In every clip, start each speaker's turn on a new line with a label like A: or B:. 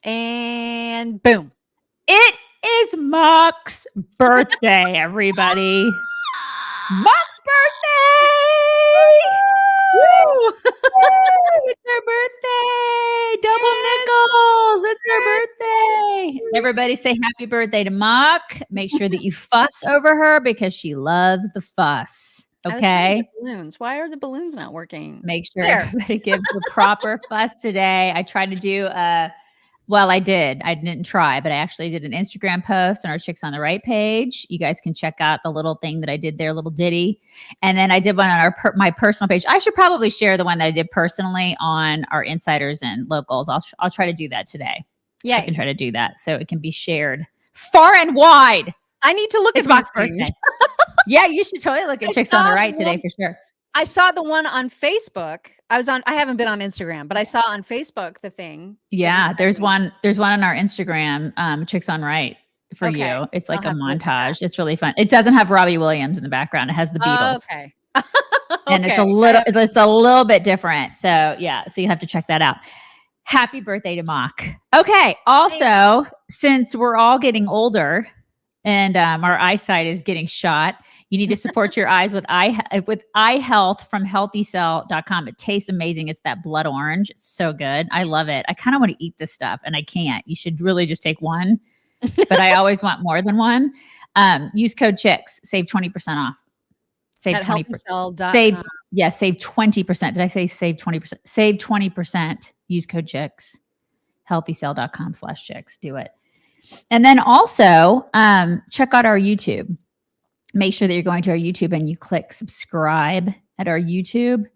A: And boom.
B: It is Mock's birthday, everybody. Mock's birthday! Woo! It's her birthday! Double nickels! It's her birthday! Everybody say happy birthday to Mock. Make sure that you fuss over her because she loves the fuss. Okay?
A: Balloons. Why are the balloons not working?
B: Make sure everybody gives the proper fuss today. I tried to do well, I did. I didn't try, but I actually did an Instagram post on our Chicks on the Right page. You guys can check out the little thing that I did there, little ditty. And then I did one on my personal page. I should probably share the one that I did personally on our insiders and locals. I'll try to do that today. Yeah, I can try to do that so it can be shared far and wide.
A: I need to look at my things.
B: Yeah, you should totally look at Chicks on the Right today for sure.
A: I saw the one on Facebook. I haven't been on Instagram, but I saw on Facebook the thing.
B: Yeah, there's one on our Instagram, Chicks on Right for you. It's like a montage. It's really fun. It doesn't have Robbie Williams in the background. It has the Beatles.
A: Okay.
B: And it's a little bit different. So yeah, so you have to check that out. Happy birthday to Mock. Okay. Also, since we're all getting older and our eyesight is getting shot, you need to support your eyes with eye health from healthycell.com. It tastes amazing. It's that blood orange. It's so good. I love it. I kind of want to eat this stuff and I can't. You should really just take one, but I always want more than one. Use code CHICKS, save 20% off. Save 20%. Save 20%. Did I say save 20%? Save 20%. Use code CHICKS. Healthycell.com/chicks. Do it. And then also check out our YouTube. Make sure that you're going to our YouTube and you click subscribe at our YouTube,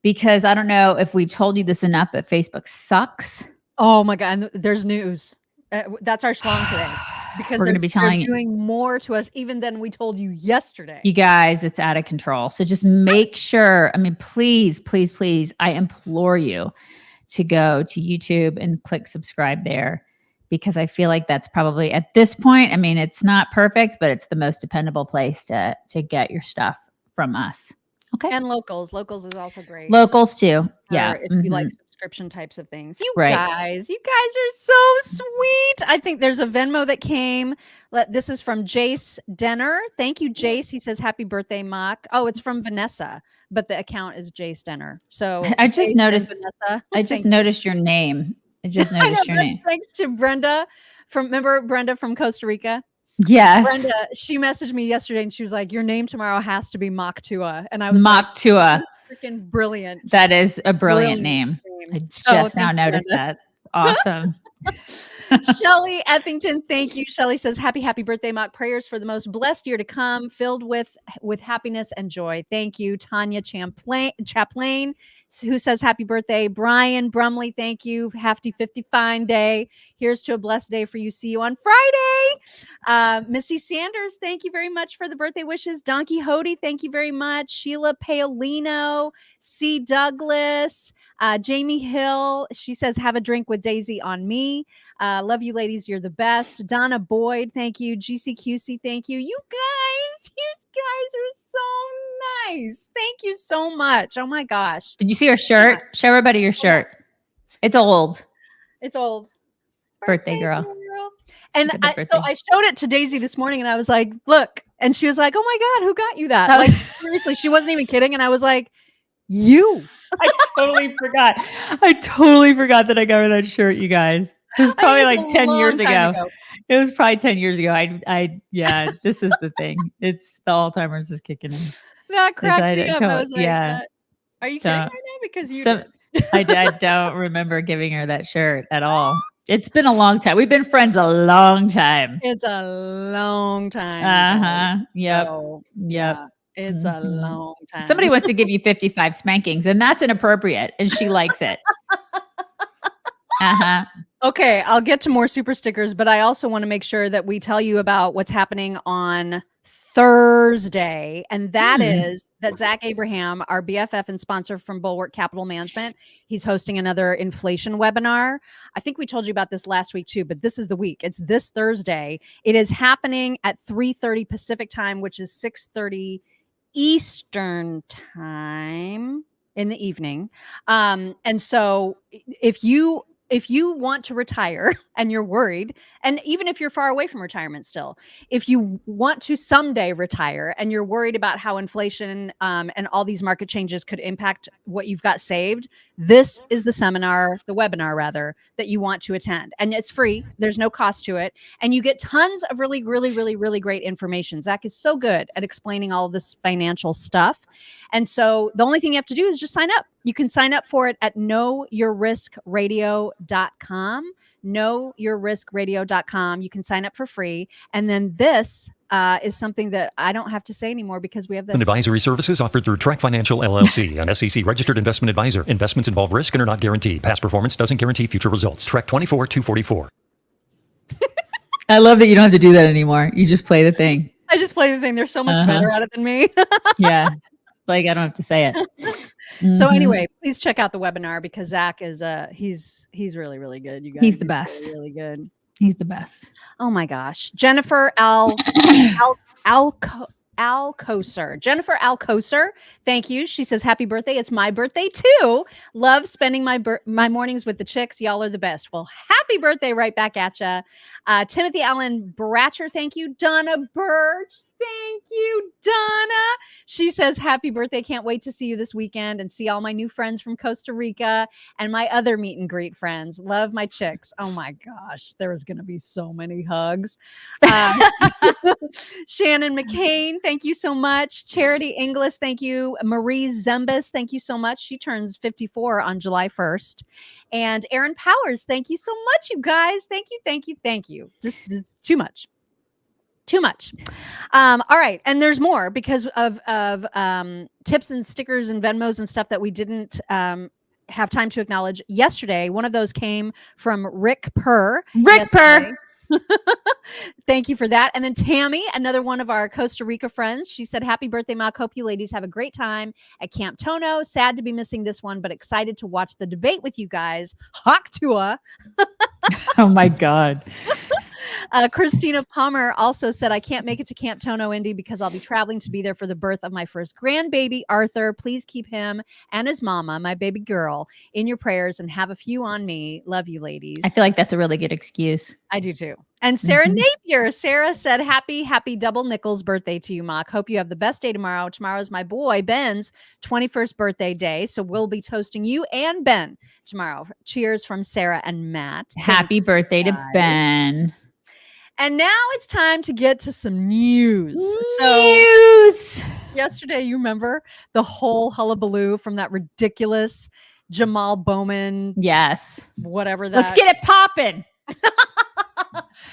B: because I don't know if we've told you this enough, but Facebook sucks.
A: Oh my God. There's news. That's our slong today, because
B: we're going to be telling you,
A: doing more to us even than we told you yesterday.
B: You guys, it's out of control. So just make sure, please, please, please, I implore you to go to YouTube and click subscribe there. Because I feel like that's probably at this point, it's not perfect, but it's the most dependable place to get your stuff from us. Okay.
A: And locals. Locals is also great.
B: Locals too. Yeah.
A: If you like subscription types of things. You guys are so sweet. I think there's a Venmo that came. This is from Jace Denner. Thank you, Jace. He says, happy birthday, Mock. Oh, it's from Vanessa, but the account is Jace Denner. So
B: I just noticed your name. I just noticed your name.
A: Thanks to Brenda remember Brenda from Costa Rica?
B: Yes.
A: Brenda, she messaged me yesterday and she was like, your name tomorrow has to be Mock Tua. And I was
B: Mock Tua.
A: Freaking brilliant.
B: That is a brilliant name. I just now noticed that. Awesome.
A: Shelly Ethington, thank you. Shelly says, happy birthday, Mock. Prayers for the most blessed year to come, filled with happiness and joy. Thank you. Tanya Chaplain, who says happy birthday. Brian Brumley, thank you. Hefty 50 fine day. Here's to a blessed day for you. See you on Friday. Missy Sanders, thank you very much for the birthday wishes. Donkey Hody, thank you very much. Sheila Paolino, C. Douglas, Jamie Hill, she says, have a drink with Daisy on me. Love you ladies. You're the best. Donna Boyd, thank you. GCQC, thank you. You guys are so nice. Thank you so much. Oh my gosh.
B: Did you see her shirt? Yeah. Show everybody your shirt. It's old.
A: It's old.
B: Birthday girl.
A: And so I showed it to Daisy this morning and I was like, look. And she was like, oh my God, who got you that? Like, seriously, she wasn't even kidding. And I was like, you.
B: I totally forgot that I got her that shirt, you guys. It was probably like 10 years ago. It was probably 10 years ago. Yeah, this is the thing. It's the Alzheimer's is kicking in.
A: That cracked me up. I was like, yeah. Are you kidding right now? Because
B: I don't remember giving her that shirt at all. It's been a long time. We've been friends a long time.
A: It's a long time.
B: Yep.
A: So,
B: yep.
A: Yeah. It's a long time.
B: Somebody wants to give you 55 spankings, and that's inappropriate, and she likes it.
A: Okay, I'll get to more super stickers, but I also want to make sure that we tell you about what's happening on Thursday, and that is that Zach Abraham, our BFF and sponsor from Bulwark Capital Management, he's hosting another inflation webinar. I think we told you about this last week too, but this is the week. It's this Thursday. It is happening at 3:30 Pacific time, which is 6:30 Eastern time in the evening. And so if if you want to retire and you're worried, and even if you're far away from retirement still, if you want to someday retire and you're worried about how inflation and all these market changes could impact what you've got saved, this is the webinar rather, that you want to attend. And it's free. There's no cost to it. And you get tons of really, really, really, really great information. Zach is so good at explaining all of this financial stuff. And so the only thing you have to do is just sign up. You can sign up for it at knowyourriskradio.com. knowyourriskradio.com. You can sign up for free. And then this is something that I don't have to say anymore because we have the
C: advisory services offered through Track Financial LLC, an SEC registered investment advisor. Investments involve risk and are not guaranteed. Past performance doesn't guarantee future results. Track 24244.
B: I love that you don't have to do that anymore. You just play the thing.
A: I just play the thing. They're so much better at it than me.
B: Yeah. Like, I don't have to say it.
A: So anyway, please check out the webinar because Zach is he's really, really good. You guys,
B: he's the best.
A: Really, really good.
B: He's the best.
A: Oh my gosh. Jennifer Alcocer. Jennifer Alcocer. Thank you. She says, happy birthday. It's my birthday too. Love spending my mornings with the chicks. Y'all are the best. Well, happy birthday right back at ya. Timothy Allen Bratcher. Thank you. Donna Birch. Thank you, Donna. She says, happy birthday. Can't wait to see you this weekend and see all my new friends from Costa Rica and my other meet and greet friends. Love my chicks. Oh my gosh. There is going to be so many hugs. Shannon McCain. Thank you so much. Charity Inglis. Thank you. Marie Zembus. Thank you so much. She turns 54 on July 1st. And Aaron Powers. Thank you so much, you guys. Thank you. Thank you. Thank you. This is too much. Too much. All right. And there's more because of tips and stickers and Venmos and stuff that we didn't have time to acknowledge yesterday. One of those came from Rick Purr.
B: Rick Purr.
A: Thank you for that. And then Tammy, another one of our Costa Rica friends, she said, happy birthday, Mock. Hope you ladies have a great time at Camp Tono. Sad to be missing this one, but excited to watch the debate with you guys. Hawk Tua.
B: Oh my God.
A: Christina Palmer also said, I can't make it to Camp Tono, Indy, because I'll be traveling to be there for the birth of my first grandbaby, Arthur. Please keep him and his mama, my baby girl, in your prayers and have a few on me. Love you, ladies.
B: I feel like that's a really good excuse.
A: I do too. And Sarah Napier. Sarah said, happy double nickels birthday to you, Mock. Hope you have the best day tomorrow. Tomorrow's my boy Ben's 21st birthday day. So we'll be toasting you and Ben tomorrow. Cheers from Sarah and Matt.
B: Happy birthday to Ben.
A: And now it's time to get to some news. Yesterday, you remember the whole hullabaloo from that ridiculous Jamal Bowman.
B: Yes.
A: Whatever that.
B: Let's get it popping.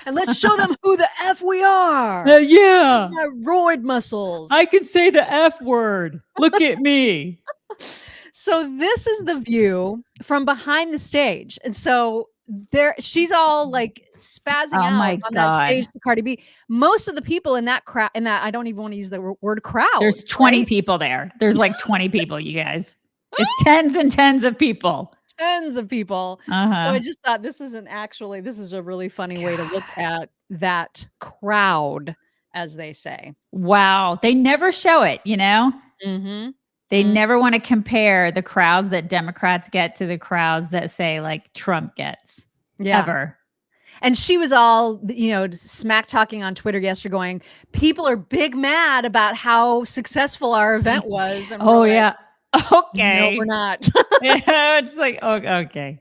A: And let's show them who the F we are.
B: Yeah.
A: My roid muscles.
B: I can say the F word. Look at me.
A: So this is the view from behind the stage. And so she's all like spazzing out on that stage to Cardi B. Most of the people in that crowd, I don't even want to use the word crowd.
B: There's 20 people there. There's like 20 people, you guys. It's tens and tens of people.
A: Tens of people. So I just thought this is a really funny way to look at that crowd, as they say.
B: Wow. They never show it, you know?
A: Mm-hmm.
B: They never want to compare the crowds that Democrats get to the crowds that say like Trump gets.
A: Yeah.
B: Ever.
A: And she was all, smack talking on Twitter yesterday going, people are big mad about how successful our event was. And
B: yeah. Okay.
A: No, we're not.
B: Yeah, it's like, okay.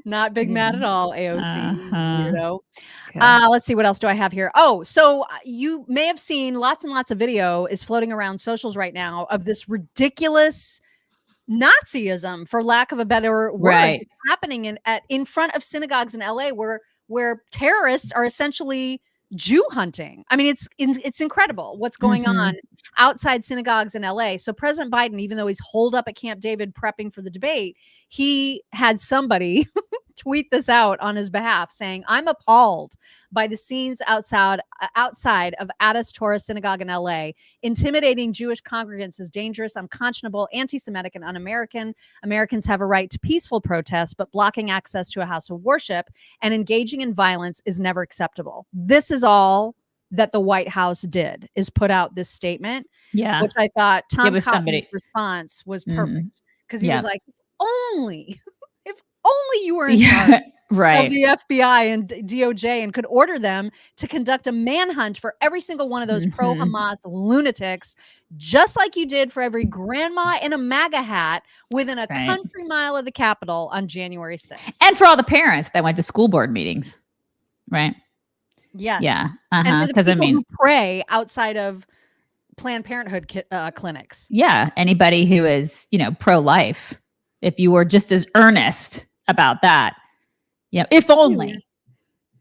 A: Not big mad at all, AOC. Weirdo.
B: Okay.
A: Let's see, what else do I have here? Oh, so you may have seen lots and lots of video is floating around socials right now of this ridiculous Nazism, for lack of a better word, happening in front of synagogues in LA where terrorists are essentially Jew hunting. I mean, it's incredible what's going on outside synagogues in LA. So President Biden, even though he's holed up at Camp David prepping for the debate, he had somebody tweet this out on his behalf saying, I'm appalled by the scenes outside of Addis Torah Synagogue in LA. Intimidating Jewish congregants is dangerous, unconscionable, anti-Semitic, and un-American. Americans have a right to peaceful protest, but blocking access to a house of worship and engaging in violence is never acceptable. This is all that the White House did, is put out this statement, which I thought Tom Cotton's response was perfect, because he was like, if only you were in charge
B: right.
A: of the FBI and DOJ and could order them to conduct a manhunt for every single one of those pro-Hamas lunatics, just like you did for every grandma in a MAGA hat within a country mile of the Capitol on January 6th.
B: And for all the parents that went to school board meetings, right?
A: Yes.
B: Yeah.
A: And for the people who pray outside of Planned Parenthood clinics.
B: Yeah. Anybody who is, pro-life, if you were just as earnest about that, if only.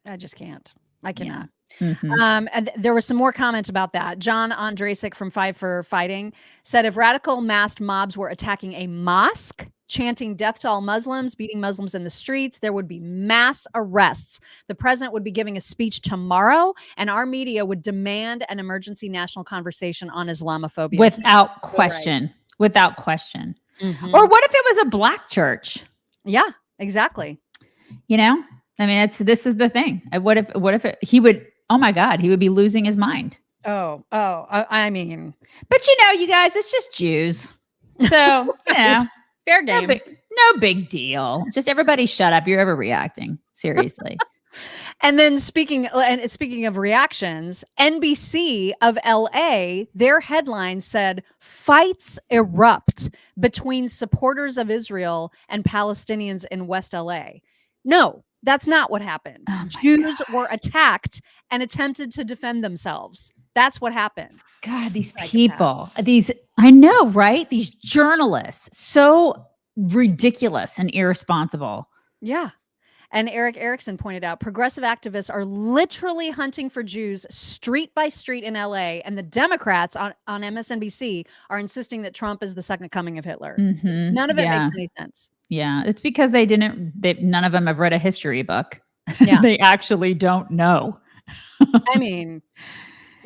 A: I just can't. I cannot.
B: Yeah.
A: And there were some more comments about that. John Ondrasik from Five for Fighting said, if radical masked mobs were attacking a mosque, chanting death to all Muslims, beating Muslims in the streets, there would be mass arrests. The president would be giving a speech tomorrow, and our media would demand an emergency national conversation on Islamophobia.
B: Without question. Right. Without question. Or what if it was a black church?
A: Yeah, exactly.
B: I mean, this is the thing. What if he would, oh my God, he would be losing his mind.
A: I mean,
B: but you guys, it's just Jews. So,
A: fair game.
B: No big deal. Just everybody shut up. You're overreacting. Seriously.
A: And then speaking of reactions, NBC of LA, their headline said, fights erupt between supporters of Israel and Palestinians in West LA. No, that's not what happened. Jews were attacked and attempted to defend themselves. That's what happened.
B: God, these people, I know, right? These journalists, so ridiculous and irresponsible.
A: Yeah. And Eric Erickson pointed out, progressive activists are literally hunting for Jews street by street in LA. And the Democrats on MSNBC are insisting that Trump is the second coming of Hitler. None of it makes any sense.
B: Yeah. It's because none of them have read a history book.
A: Yeah.
B: They actually don't know.
A: I mean,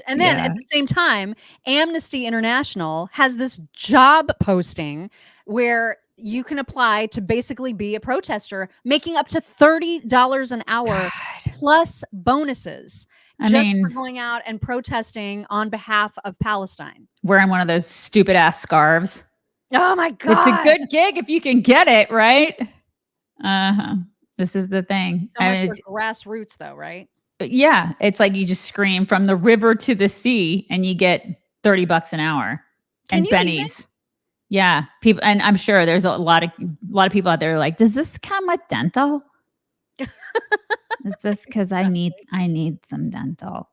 A: and then at the same time, Amnesty International has this job posting where you can apply to basically be a protester, making up to $30 an hour plus bonuses for going out and protesting on behalf of Palestine. Wearing
B: one of those stupid ass scarves.
A: Oh my God.
B: It's a good gig if you can get it, right? This is the thing.
A: So much for grassroots though, right?
B: Yeah. It's like you just scream from the river to the sea and you get $30 an hour. And bennies. Yeah, people, and I'm sure there's a lot of people out there like, does this come with dental? Is this because I need some dental?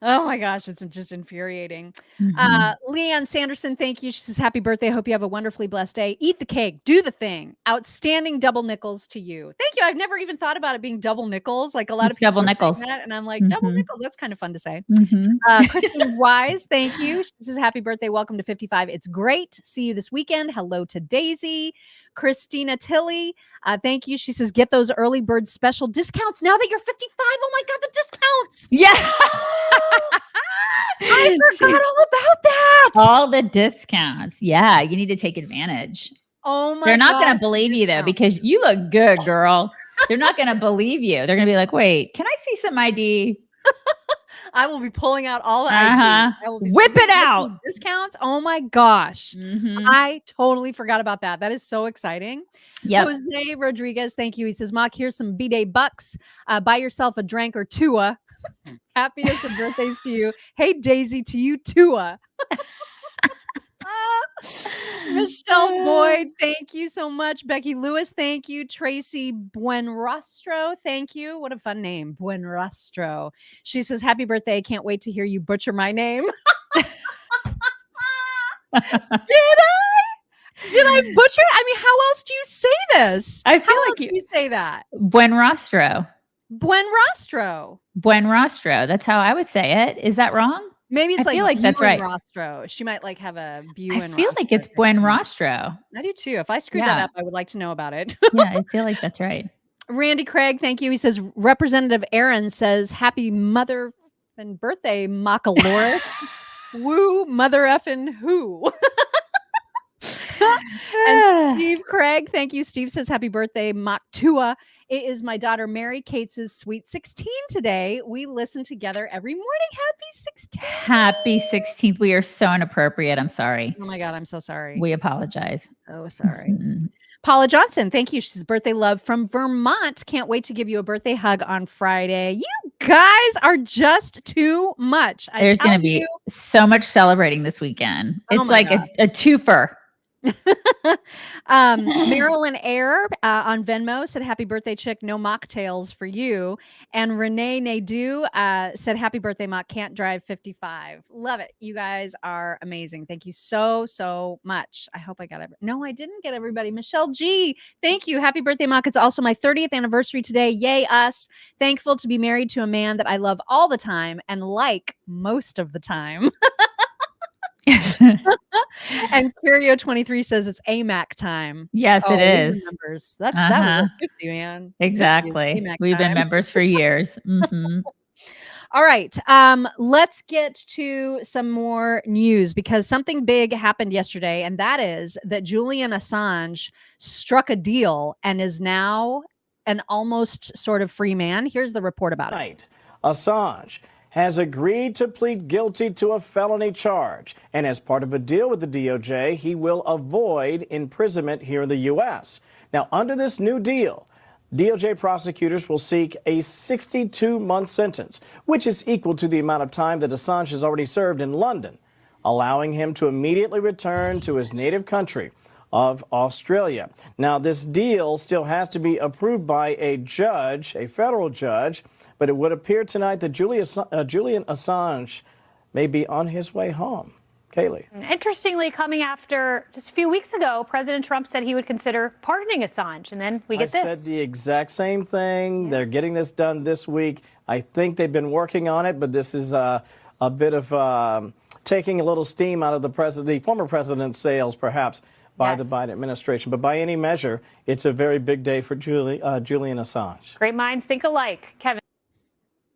A: Oh my gosh, it's just infuriating. Leanne Sanderson, thank you. She says, happy birthday. Hope you have a wonderfully blessed day. Eat the cake. Do the thing. Outstanding double nickels to you. Thank you. I've never even thought about it being double nickels. Like a lot of people
B: double nickels.
A: That, and I'm like, double nickels. That's kind of fun to say. Kristen Wise, thank you. She says, happy birthday. Welcome to 55. It's great. See you this weekend. Hello to Daisy. Christina Tilley, thank you. She says, get those early bird special discounts now that you're 55. Oh my God, the discounts.
B: Yeah.
A: I forgot all about that.
B: All the discounts. Yeah, you need to take advantage.
A: Oh my God.
B: They're not going to believe you though, because you look good, girl. They're not going to believe you. They're going to be like, wait, can I see some ID?
A: I will be pulling out all the ID. I will be
B: whip it out.
A: Discounts. Oh my gosh. I totally forgot about that. That is so exciting.
B: Yeah.
A: Jose Rodriguez, thank you. He says, Mock, here's some B-Day bucks. Buy yourself a drink or two. Happiest of birthdays to you. Hey, Daisy, to you, Tua. Michelle Boyd, thank you so much. Becky Lewis, thank you. Tracy Buenrostro, thank you. What a fun name, Buenrostro. She says, happy birthday. Can't wait to hear you butcher my name. Did I butcher it? I mean, how else do you say this?
B: I feel
A: how
B: like
A: you say that.
B: Buenrostro.
A: Buenrostro.
B: Buenrostro. That's how I would say it. Is that wrong?
A: Maybe it's
B: I feel like that's right.
A: Rostro. She might like have a
B: I feel like it's Buenrostro.
A: I do too. If I screwed that up, I would like to know about it.
B: Yeah, I feel like that's right.
A: Randy Craig, thank you. He says, Representative Aaron says, happy mother and birthday, Macaloris. Woo, mother effing who. And Steve Craig, thank you. Steve says, happy birthday, Maktua. It is my daughter Mary Kate's sweet 16 today. We listen together every morning. Happy 16th.
B: Happy 16th. We are so inappropriate. I'm sorry.
A: Oh my God, I'm so sorry.
B: We apologize.
A: Oh, sorry. Paula Johnson, thank you. She's birthday love from Vermont. Can't wait to give you a birthday hug on Friday. You guys are just too much.
B: There's going to be so much celebrating this weekend.
A: Oh
B: it's like a twofer.
A: Marilyn Air on Venmo said, happy birthday, chick. No mocktails for you. And Renee Nadeau said, happy birthday, mock. Can't drive 55. Love it. You guys are amazing. Thank you so much. I hope I got everybody. No, I didn't get everybody. Michelle G, thank you. Happy birthday, mock. It's also my 30th anniversary today. Yay, us. Thankful to be married to a man that I love all the time and like most of the time. And Curio23 says it's AMAC time.
B: Yes, it is.
A: Members. That was a 50, man.
B: Exactly. We've been members for years. Mm-hmm.
A: All right. Let's get to some more news because something big happened yesterday, and that is that Jullian Assange struck a deal and is now an almost sort of free man. Here's the report about it.
D: Assange has agreed to plead guilty to a felony charge. And as part of a deal with the DOJ, he will avoid imprisonment here in the U.S. Now, under this new deal, DOJ prosecutors will seek a 62-month sentence, which is equal to the amount of time that Assange has already served in London, allowing him to immediately return to his native country of Australia. Now, this deal still has to be approved by a judge, a federal judge, but it would appear tonight that Jullian Assange may be on his way home. Kaylee.
E: Interestingly, coming after just a few weeks ago, President Trump said he would consider pardoning Assange, and then we get this.
D: I said the exact same thing. Yeah. They're getting this done this week. I think they've been working on it, but this is a bit of taking a little steam out of the former president's sails, perhaps, by the Biden administration. But by any measure, it's a very big day for Jullian Assange.
E: Great minds think alike. Kevin.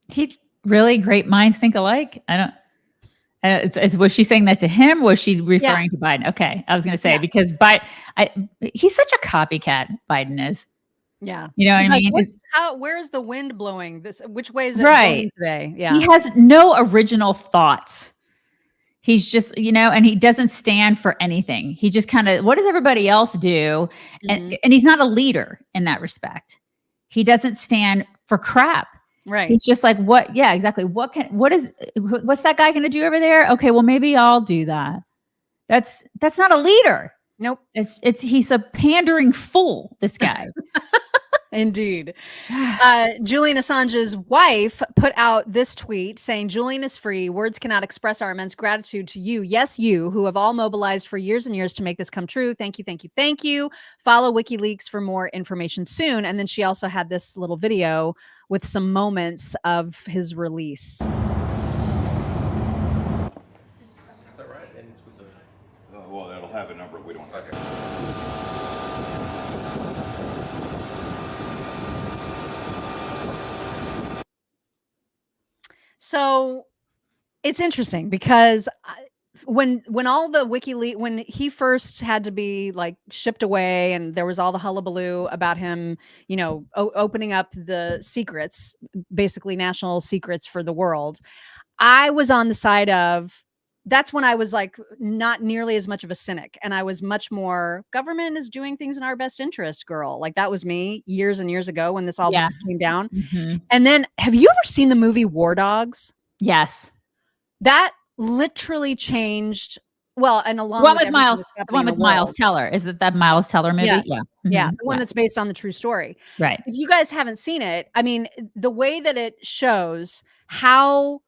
B: He's really great minds think alike. Was she saying that to him? Was she referring to Biden? Okay. I was going to say, because he's such a copycat, Biden is.
A: Yeah.
B: You know what I mean?
A: Where's the wind blowing? Which way is it blowing today? Yeah.
B: He has no original thoughts. He's just, and he doesn't stand for anything. He just kind of, what does everybody else do? Mm-hmm. And he's not a leader in that respect. He doesn't stand for crap.
A: Right.
B: It's just like, what? Yeah, exactly. What's that guy going to do over there? Okay, well, maybe I'll do that. That's not a leader.
A: Nope.
B: He's a pandering fool, this guy.
A: Indeed. Jullian Assange's wife put out this tweet saying, Jullian is free. Words cannot express our immense gratitude to you. Yes, you, who have all mobilized for years and years to make this come true. Thank you, thank you, thank you. Follow WikiLeaks for more information soon. And then she also had this little video with some moments of his release.
F: Well, it'll have a number. We don't have it.
A: So it's interesting because when all the WikiLeaks, when he first had to be like shipped away and there was all the hullabaloo about him, opening up the secrets, basically national secrets for the world, I was on the side of, that's when I was like not nearly as much of a cynic. And I was much more, government is doing things in our best interest, girl. Like that was me years and years ago when this all came down. Mm-hmm. And then have you ever seen the movie War Dogs?
B: Yes.
A: That literally changed. Well, and along
B: with Miles Teller. Is it that Miles Teller movie?
A: Yeah.
B: Yeah.
A: Mm-hmm. Yeah. The one that's based on the true story.
B: Right.
A: If you guys haven't seen it, I mean, the way that it shows how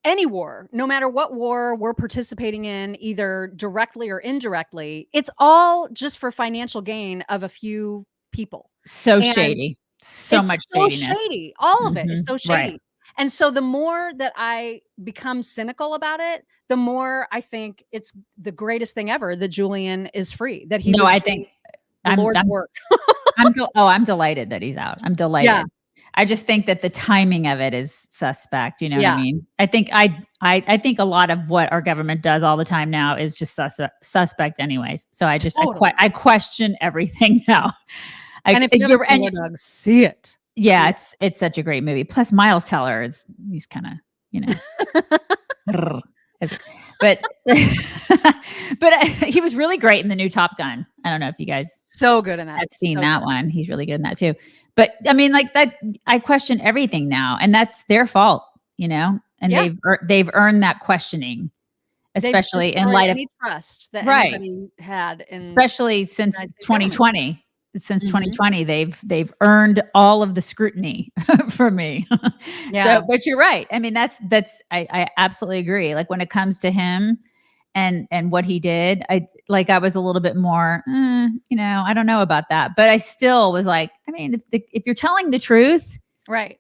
A: any war, no matter what war we're participating in, either directly or indirectly, it's all just for financial gain of a few people.
B: So shady. So much
A: shady. All of it is so shady. Right. And so the more that I become cynical about it, the more I think it's the greatest thing ever that Jullian is free. That he Lord's work.
B: I'm delighted that he's out. I'm delighted. Yeah. I just think that the timing of it is suspect. You know what I mean? I think a lot of what our government does all the time now is just suspect anyways. So I just I question everything now.
A: And if you're Dogs, see it.
B: Yeah, it's such a great movie. Plus Miles Teller he's kind of, as But he was really great in the new Top Gun. I don't know if you guys
A: so good in that.
B: have seen that one. He's really good in that too. But I mean, like that, I question everything now, and that's their fault, you know. And they've earned that questioning, especially in light of
A: any trust that anybody had,
B: especially since 2020. Since 2020, they've earned all of the scrutiny from me. So, but you're right. I mean, I absolutely agree. Like when it comes to him and what he did, I was a little bit more, you know, I don't know about that, but I still was like, I mean, if you're telling the truth,
A: right,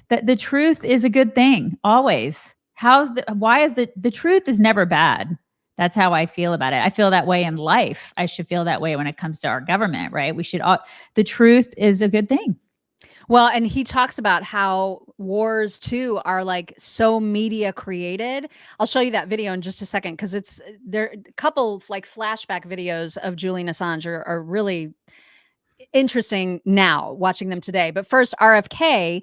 B: that the truth is a good thing always. Why is the truth is never bad. That's how I feel about it. I feel that way in life. I should feel that way when it comes to our government, right? The truth is a good thing.
A: Well, and he talks about how wars too are like so media created. I'll show you that video in just a second because there a couple of like flashback videos of Jullian Assange are really interesting now watching them today. But first, RFK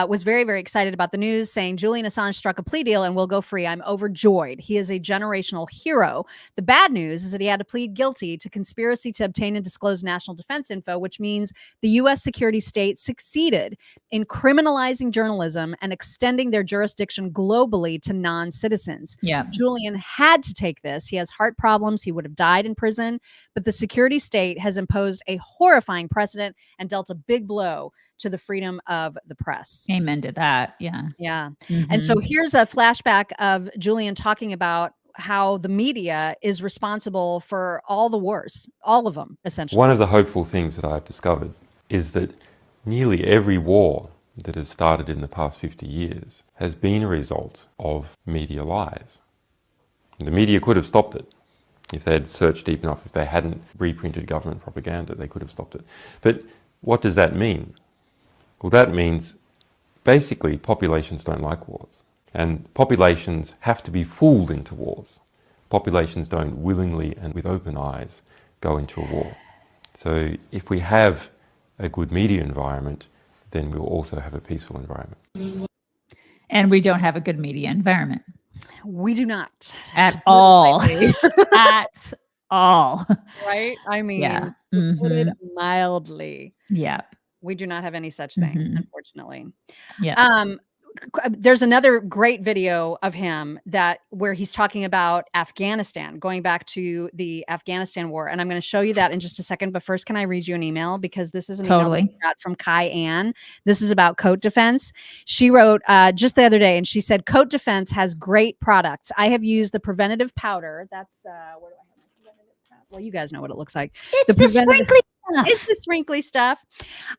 A: was very, very excited about the news, saying Jullian Assange struck a plea deal and will go free. I'm overjoyed. He is a generational hero. The bad news is that he had to plead guilty to conspiracy to obtain and disclose national defense info, which means the U.S. security state succeeded in criminalizing journalism and extending their jurisdiction globally to non-citizens.
B: Yeah.
A: Jullian had to take this. He has heart problems. He would have died in prison, but the security state has imposed a horrifying precedent and dealt a big blow to the freedom of the press.
B: Amen to that. Yeah.
A: Yeah. And so here's a flashback of Jullian talking about how the media is responsible for all the wars, all of them, essentially.
G: One of the hopeful things that I've discovered is that nearly every war that has started in the past 50 years has been a result of media lies. The media could have stopped it. If they had searched deep enough, if they hadn't reprinted government propaganda, they could have stopped it. But what does that mean? Well, that means basically populations don't like wars. And populations have to be fooled into wars. Populations don't willingly and with open eyes go into a war. So if we have a good media environment, then we'll also have a peaceful environment.
B: And we don't have a good media environment.
A: We do not.
B: At all. At all.
A: Right? I mean, to put it mildly.
B: Yeah.
A: We do not have any such thing, unfortunately.
B: Yeah.
A: There's another great video of him where he's talking about Afghanistan, going back to the Afghanistan war. And I'm going to show you that in just a second. But first, can I read you an email? Because this is an email that we got from Kai Ann. This is about coat defense. She wrote just the other day, and she said, coat defense has great products. I have used the preventative powder. That's, where do I have my preventative powder? Well, you guys know what it looks like.
B: It's the sprinkly stuff.
A: It's the sprinkly stuff.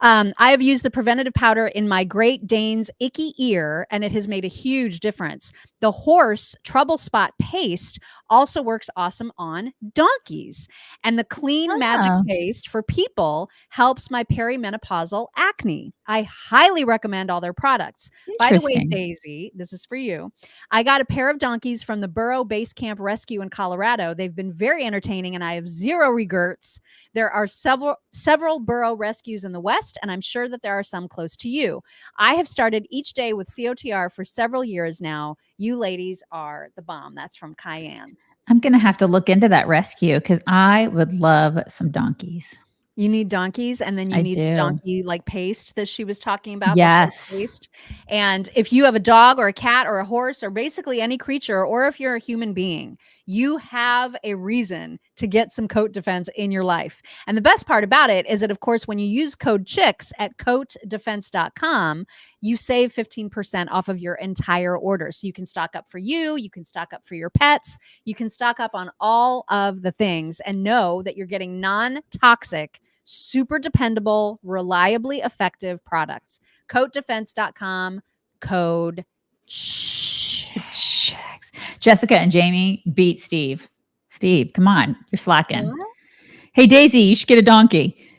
A: I have used the preventative powder in my Great Dane's icky ear, and it has made a huge difference. The horse trouble spot paste also works awesome on donkeys. And the clean magic paste for people helps my perimenopausal acne. I highly recommend all their products. By the way, Daisy, this is for you. I got a pair of donkeys from the Burro Base Camp Rescue in Colorado. They've been very entertaining, and I have zero regrets. There are several burro rescues in the West, and I'm sure that there are some close to you. I have started each day with COTR for several years now. You ladies are the bomb. That's from Cayenne.
B: I'm going to have to look into that rescue because I would love some donkeys.
A: You need donkeys, and then you need donkey like paste that she was talking about.
B: Yes.
A: Paste. And if you have a dog or a cat or a horse or basically any creature, or if you're a human being, you have a reason to get some coat defense in your life. And the best part about it is that, of course, when you use code CHICKS at coatdefense.com, you save 15% off of your entire order. So you can stock up for you can stock up for your pets, you can stock up on all of the things and know that you're getting non-toxic, super dependable, reliably effective products. Coatdefense.com, code CHICKS.
B: Jessica and Jamie beat Steve. Steve, come on. You're slacking. What? Hey, Daisy, you should get a donkey.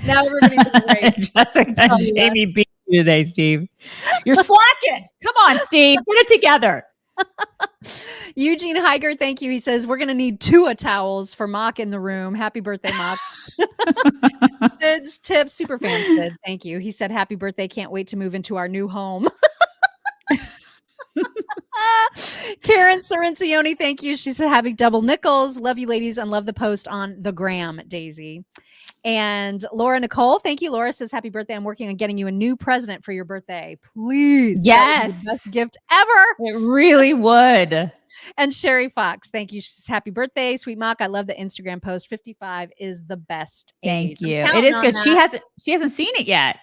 A: Now everybody's enraged.
B: Jessica and Jamie beat you today, Steve. You're slacking. Come on, Steve. Get it together.
A: Eugene Heiger, thank you. He says, we're going to need 2 towels for Mock in the room. Happy birthday, Mock. Sid's tips, super fan Sid. Thank you. He said, happy birthday. Can't wait to move into our new home. Karen Sorencioni, thank you. She said, having double nickels. Love you, ladies, and love the post on the gram, Daisy. And Laura Nicole, thank you. Laura says, happy birthday. I'm working on getting you a new present for your birthday. Please.
B: Yes.
A: That would be the best gift ever.
B: It really would.
A: And Sherry Fox, thank you. She says, happy birthday, Sweet Mock. I love the Instagram post. 55 is the best age.
B: Thank you. It is good. She hasn't seen it yet.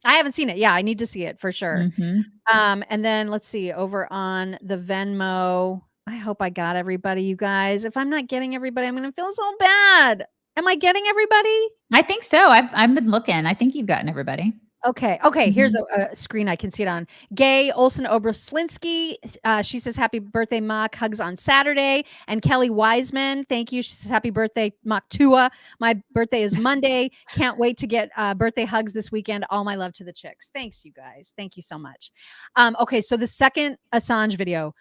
A: I haven't seen it. Yeah, I need to see it for sure.
B: Mm-hmm.
A: And then let's see, over on the Venmo. I hope I got everybody, you guys. If I'm not getting everybody, I'm going to feel so bad. Am I getting everybody?
B: I think so. I've been looking. I think you've gotten everybody.
A: Okay. Here's a screen I can see it on. Gay Olson Obroslinsky. She says, happy birthday, Mock. Hugs on Saturday. And Kelly Wiseman, thank you. She says, happy birthday, Mock Tua. My birthday is Monday. Can't wait to get birthday hugs this weekend. All my love to the chicks. Thanks, you guys. Thank you so much. Okay. So the second Assange video,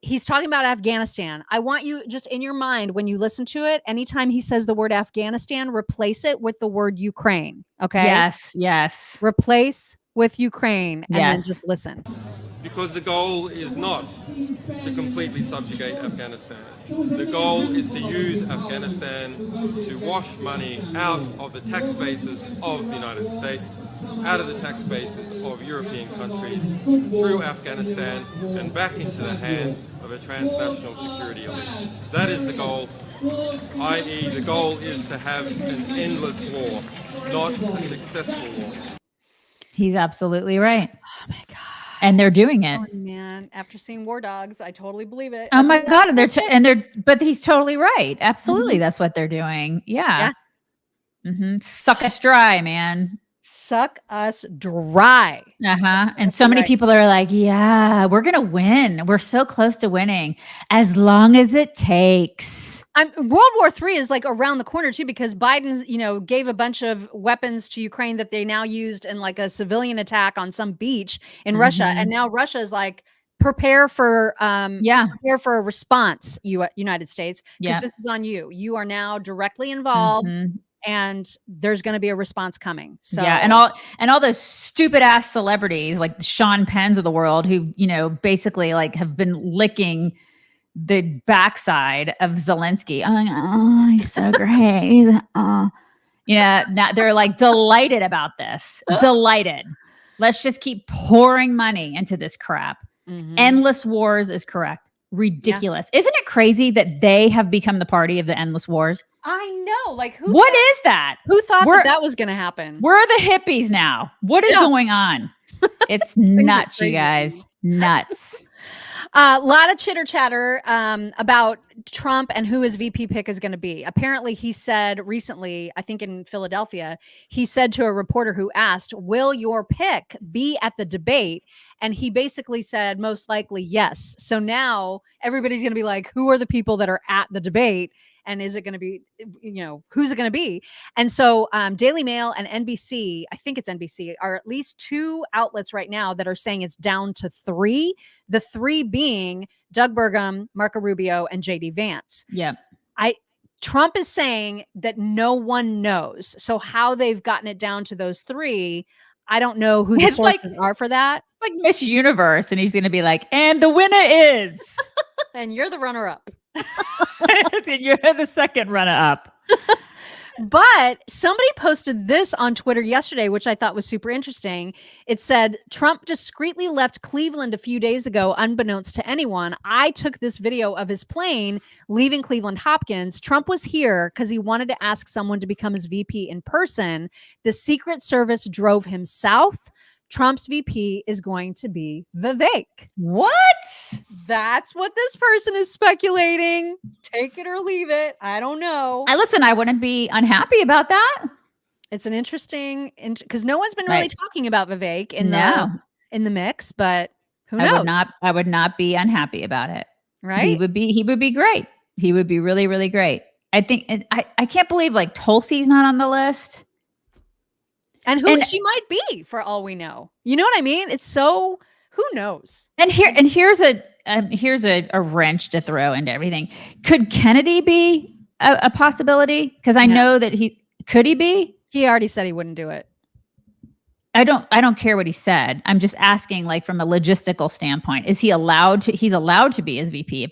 A: he's talking about Afghanistan. I want you just in your mind, when you listen to it, anytime he says the word Afghanistan, replace it with the word Ukraine. Okay.
B: Yes.
A: Replace with Ukraine and then just listen.
H: Because the goal is not to completely subjugate Afghanistan. The goal is to use Afghanistan to wash money out of the tax bases of the United States, out of the tax bases of European countries, through Afghanistan and back into the hands of a transnational security elite. That is the goal, i.e. the goal is to have an endless war, not a successful war.
B: He's absolutely right.
A: Oh my God.
B: And they're doing it.
A: Oh, man, after seeing War Dogs, I totally believe it.
B: Oh my God. But he's totally right. Absolutely. That's what they're doing. Yeah. Suck us dry, man.
A: Suck us dry.
B: And so many people are like, yeah, we're going to win. We're so close to winning as long as it takes.
A: World War III is like around the corner too, because Biden, gave a bunch of weapons to Ukraine that they now used in like a civilian attack on some beach in Russia. And now Russia is like, prepare for a response, United States, because this is on you. You are now directly involved. And there's going to be a response coming. So
B: and all those stupid ass celebrities like the Sean Penns of the world who, basically like have been licking the backside of Zelensky. Oh, he's so great. Now they're like delighted about this. Delighted. Let's just keep pouring money into this crap. Endless wars is correct. Ridiculous. Isn't it crazy that they have become the party of the endless wars?
A: I know. Like,
B: what is that?
A: Who thought that was going to happen?
B: We're the hippies now. What is going on? It's nuts, you guys. Nuts.
A: A lot of chitter chatter about Trump and who his VP pick is going to be. Apparently, he said recently, I think in Philadelphia, he said to a reporter who asked, will your pick be at the debate? And he basically said, most likely, yes. So now everybody's going to be like, who are the people that are at the debate? And is it going to be, who's it going to be? And so Daily Mail and NBC, I think it's NBC, are at least two outlets right now that are saying it's down to three. The three being Doug Burgum, Marco Rubio, and JD Vance.
B: Yeah.
A: Trump is saying that no one knows. So how they've gotten it down to those three, I don't know who the sources are for that.
B: It's like Miss Universe, and he's going to be like, and the winner is.
A: And you're the runner-up.
B: You're the second runner-up.
A: But somebody posted this on Twitter yesterday, which I thought was super interesting. It said, Trump discreetly left Cleveland a few days ago, unbeknownst to anyone. I took this video of his plane leaving Cleveland Hopkins. Trump was here because he wanted to ask someone to become his VP in person. The Secret Service drove him south. Trump's VP is going to be Vivek.
B: What?
A: That's what this person is speculating. Take it or leave it. I don't know.
B: I wouldn't be unhappy about that.
A: It's an interesting, because no one's been really talking about Vivek in the mix, but who knows?
B: I would not be unhappy about it.
A: Right?
B: He would be great. He would be really, really great. I think, I can't believe like Tulsi's not on the list.
A: And she might be, for all we know. You know what I mean? It's so, who knows?
B: And here's a wrench to throw into everything. Could Kennedy be a possibility? Because I know that could he be?
A: He already said he wouldn't do it.
B: I don't care what he said. I'm just asking, like, from a logistical standpoint, is he allowed to? He's allowed to be as VP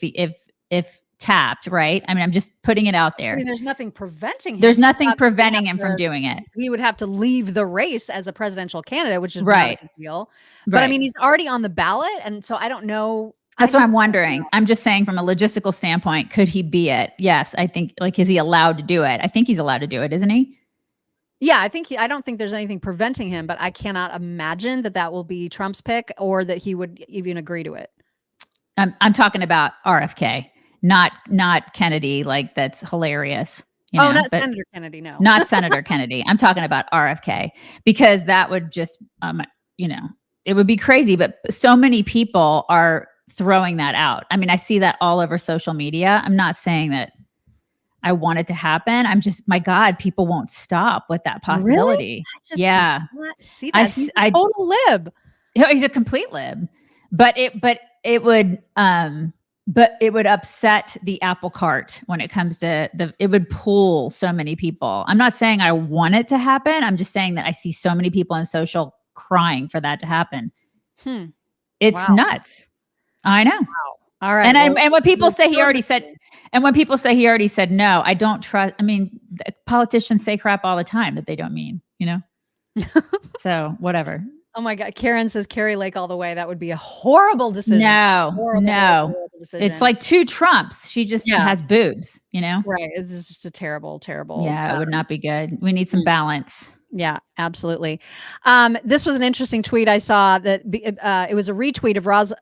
B: if tapped, right? I mean, I'm just putting it out there.
A: I mean, there's nothing preventing him.
B: There's nothing preventing him from doing it.
A: He would have to leave the race as a presidential candidate, which is
B: right.
A: not a big deal. But I mean, he's already on the ballot, and so I don't know.
B: That's what I'm wondering. I'm just saying, from a logistical standpoint, could he be it? Yes, I think. Like, is he allowed to do it? I think he's allowed to do it, isn't he?
A: Yeah, I don't think there's anything preventing him, but I cannot imagine that will be Trump's pick or that he would even agree to it.
B: I'm talking about RFK, not Kennedy. Like, that's hilarious.
A: Not Senator Kennedy. No,
B: not Senator Kennedy. I'm talking about RFK, because that would just, it would be crazy. But so many people are throwing that out. I mean, I see that all over social media. I'm not saying that I want it to happen. I'm just, my God, people won't stop with that possibility.
A: Really? I just see that. He's a total lib.
B: He's a complete lib. But it would upset the apple cart when it comes to it would pull so many people. I'm not saying I want it to happen. I'm just saying that I see so many people on social crying for that to happen. It's nuts. I know.
A: Wow. All right.
B: And when people say he already said no, I don't trust. I mean, politicians say crap all the time that they don't mean, So whatever.
A: Oh my God. Karen says Carrie Lake all the way. That would be a horrible decision.
B: No.
A: Horrible decision.
B: It's like 2 Trumps. She just has boobs,
A: Right. It's just a terrible.
B: Yeah, it would not be good. We need some balance.
A: Yeah, absolutely. This was an interesting tweet I saw that it was a retweet of Roz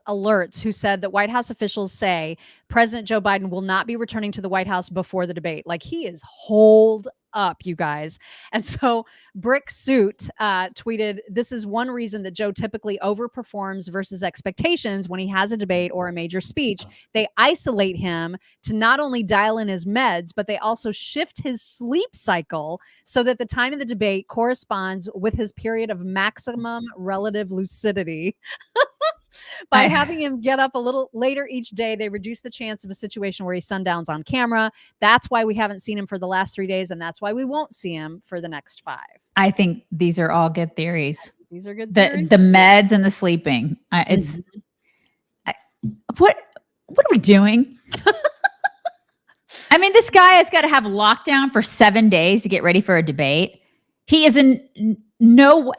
A: Alerts, who said that White House officials say President Joe Biden will not be returning to the White House before the debate. Like, he is holed up, you guys. And so Brick Suit tweeted, this is one reason that Joe typically overperforms versus expectations when he has a debate or a major speech. They isolate him to not only dial in his meds, but they also shift his sleep cycle so that the time of the debate corresponds with his period of maximum relative lucidity. By having him get up a little later each day, they reduce the chance of a situation where he sundowns on camera. That's why we haven't seen him for the last 3 days, and that's why we won't see him for the next 5.
B: I think these are all good theories.
A: These are good theories.
B: The meds and the sleeping. What are we doing? I mean, this guy has got to have lockdown for 7 days to get ready for a debate. He is no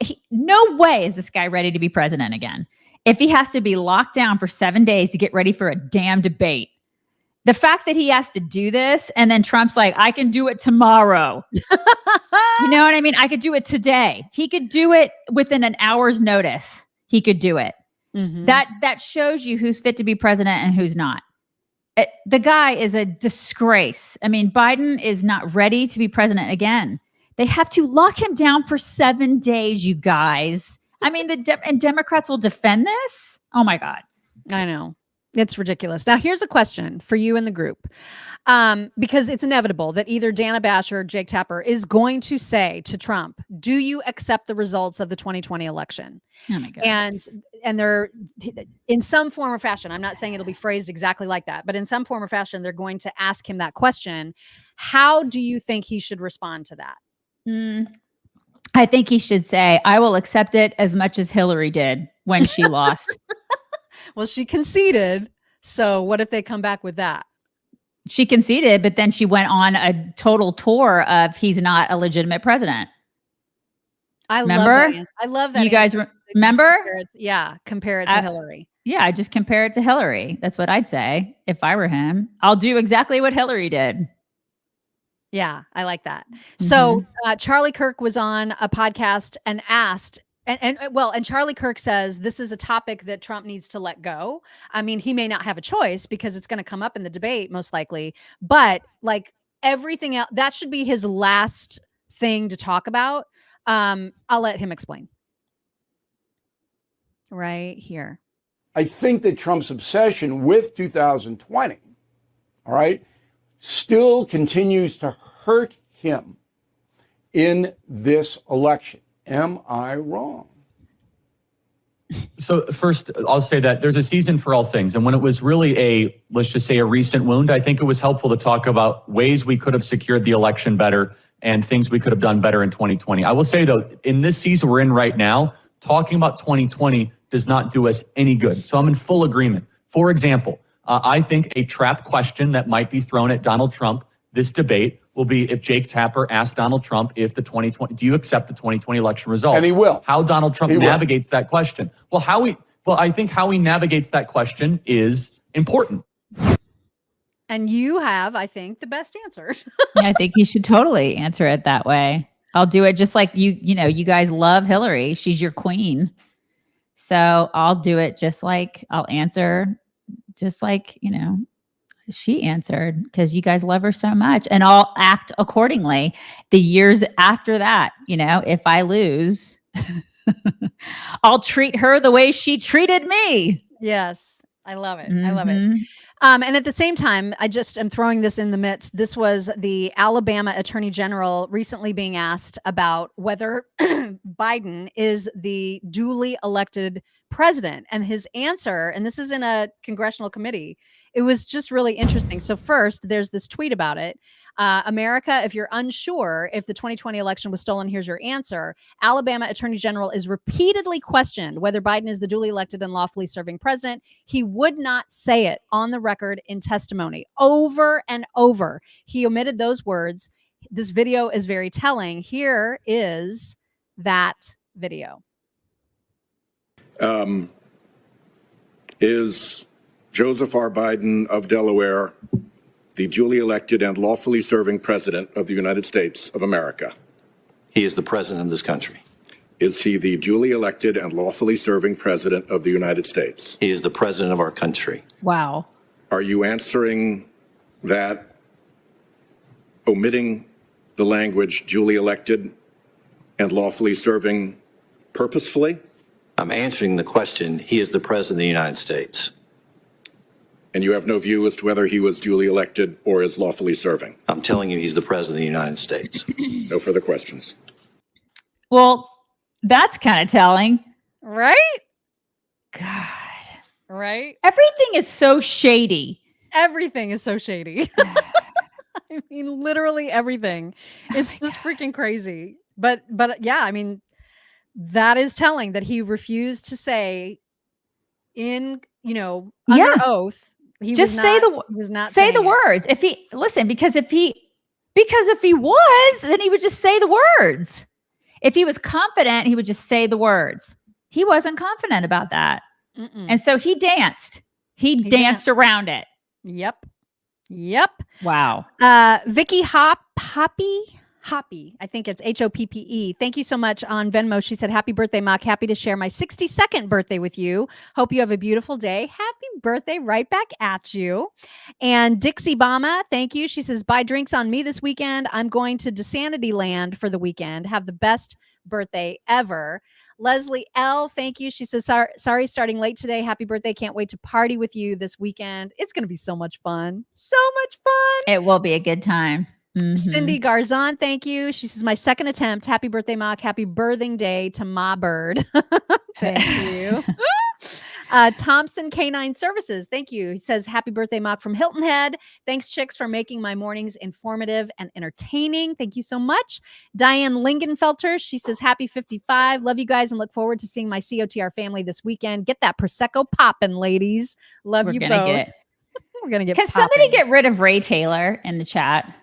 B: way is this guy ready to be president again. If he has to be locked down for 7 days to get ready for a damn debate. The fact that he has to do this, and then Trump's like, I can do it tomorrow. You know what I mean? I could do it today. He could do it within an hour's notice. He could do it. Mm-hmm. That shows you who's fit to be president and who's not. The guy is a disgrace. I mean, Biden is not ready to be president again. They have to lock him down for 7 days, you guys. I mean, and Democrats will defend this? Oh, my God.
A: I know. It's ridiculous. Now, here's a question for you in the group, because it's inevitable that either Dana Bash or Jake Tapper is going to say to Trump, do you accept the results of the 2020 election?
B: Oh, my God.
A: And they're in some form or fashion. I'm not saying it'll be phrased exactly like that, but in some form or fashion, they're going to ask him that question. How do you think he should respond to that?
B: I think he should say, I will accept it as much as Hillary did when she lost.
A: Well, she conceded. So what if they come back with that?
B: She conceded, but then she went on a total tour of he's not a legitimate president.
A: Remember? I love that.
B: You guys remember?
A: Compare it to Hillary.
B: Yeah, I just compare it to Hillary. That's what I'd say if I were him. I'll do exactly what Hillary did.
A: Yeah, I like that. Mm-hmm. So Charlie Kirk was on a podcast and asked, and Charlie Kirk says this is a topic that Trump needs to let go. I mean, he may not have a choice because it's going to come up in the debate most likely, but like everything else, that should be his last thing to talk about. I'll let him explain. Right here.
I: I think that Trump's obsession with 2020, all right, still continues to hurt him in this election. Am I wrong?
J: So first, I'll say that there's a season for all things. And when it was really let's just say a recent wound, I think it was helpful to talk about ways we could have secured the election better and things we could have done better in 2020. I will say, though, in this season we're in right now, talking about 2020 does not do us any good. So I'm in full agreement. For example, I think a trap question that might be thrown at Donald Trump this debate will be if Jake Tapper asked Donald Trump if the 2020, do you accept the 2020 election results?
I: And he will.
J: How Donald Trump navigates that question. Well, I think how he navigates that question is important.
A: And you have, I think, the best answer.
B: Yeah, I think you should totally answer it that way. I'll do it just like you guys love Hillary. She's your queen. So I'll do it just like I'll answer just like, she answered because you guys love her so much, and I'll act accordingly. The years after that, if I lose, I'll treat her the way she treated me.
A: Yes. I love it. I love it. And at the same time, I just am throwing this in the midst. This was the Alabama Attorney General recently being asked about whether Biden is the duly elected president. And his answer, and this is in a congressional committee, it was just really interesting. So first, there's this tweet about it. America, if you're unsure if the 2020 election was stolen, here's your answer. Alabama Attorney General is repeatedly questioned whether Biden is the duly elected and lawfully serving president. He would not say it on the record in testimony. Over and over, he omitted those words. This video is very telling. Here is that video.
F: Is Joseph R. Biden of Delaware the duly elected and lawfully serving president of the United States of America?
K: He is the president of this country.
F: Is he the duly elected and lawfully serving president of the United States?
K: He is the president of our country.
B: Wow.
F: Are you answering that, omitting the language duly elected and lawfully serving purposefully?
K: I'm answering the question. He is the president of the United States.
F: And you have no view as to whether he was duly elected or is lawfully serving?
K: I'm telling you, he's the president of the United States.
F: No further questions.
B: Well, that's kind of telling.
A: Right? God. Right?
B: Everything is so shady.
A: Everything is so shady. I mean, literally everything. It's just freaking crazy. But yeah, I mean, that is telling that he refused to say in, under oath. He
B: just
A: was
B: say
A: not
B: say the
A: saying it.
B: words. Because if he was, then he would just say the words. If he was confident, he would just say the words. He wasn't confident about that. And so he danced. He danced around it.
A: Yep.
B: Wow.
A: Vicky Hoppy, I think it's Hoppe. Thank you so much on Venmo. She said, happy birthday, Mock. Happy to share my 62nd birthday with you. Hope you have a beautiful day. Happy birthday right back at you. And Dixie Bama, thank you. She says, buy drinks on me this weekend. I'm going to Desanity Land for the weekend. Have the best birthday ever. Leslie L, thank you. She says, sorry, starting late today. Happy birthday. Can't wait to party with you this weekend. It's going to be so much fun. So much fun.
B: It will be a good time.
A: Cindy Garzon, thank you. She says, my second attempt. Happy birthday, Mock. Happy birthing day to Ma Bird. Thank you. Thompson Canine Services, thank you. He says, happy birthday, Mock from Hilton Head. Thanks, chicks, for making my mornings informative and entertaining. Thank you so much. Diane Lingenfelter, she says, happy 55. Love you guys and look forward to seeing my COTR family this weekend. Get that Prosecco poppin', ladies. Love you both. We're going to get
B: Can somebody get rid of Ray Taylor in the chat?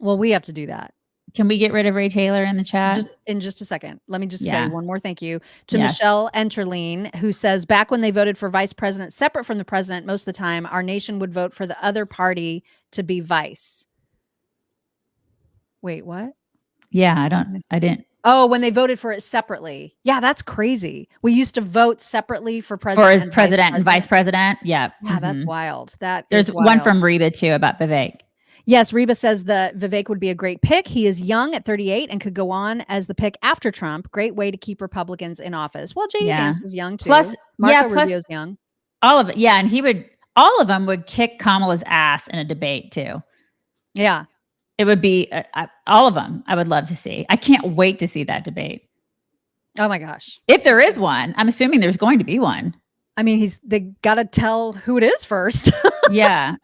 A: Well, we have to do that.
B: Can we get rid of Ray Taylor in the chat?
A: In just a second. Let me just say one more thank you to Michelle Enterline, who says, back when they voted for vice president separate from the president, most of the time, our nation would vote for the other party to be vice. Wait, what?
B: Yeah, I didn't.
A: Oh, when they voted for it separately. Yeah, that's crazy. We used to vote separately for president
B: and vice president. Yeah.
A: Yeah, that's wild.
B: There's one from Reba too about Vivek.
A: Yes, Reba says that Vivek would be a great pick. He is young at 38 and could go on as the pick after Trump. Great way to keep Republicans in office. Well, J.D. Vance is young too.
B: Plus,
A: Marco Rubio's young.
B: All of it. Yeah, and all of them would kick Kamala's ass in a debate too.
A: Yeah.
B: It would be all of them. I would love to see. I can't wait to see that debate.
A: Oh my gosh.
B: If there is one, I'm assuming there's going to be one.
A: I mean, they got to tell who it is first.
B: Yeah.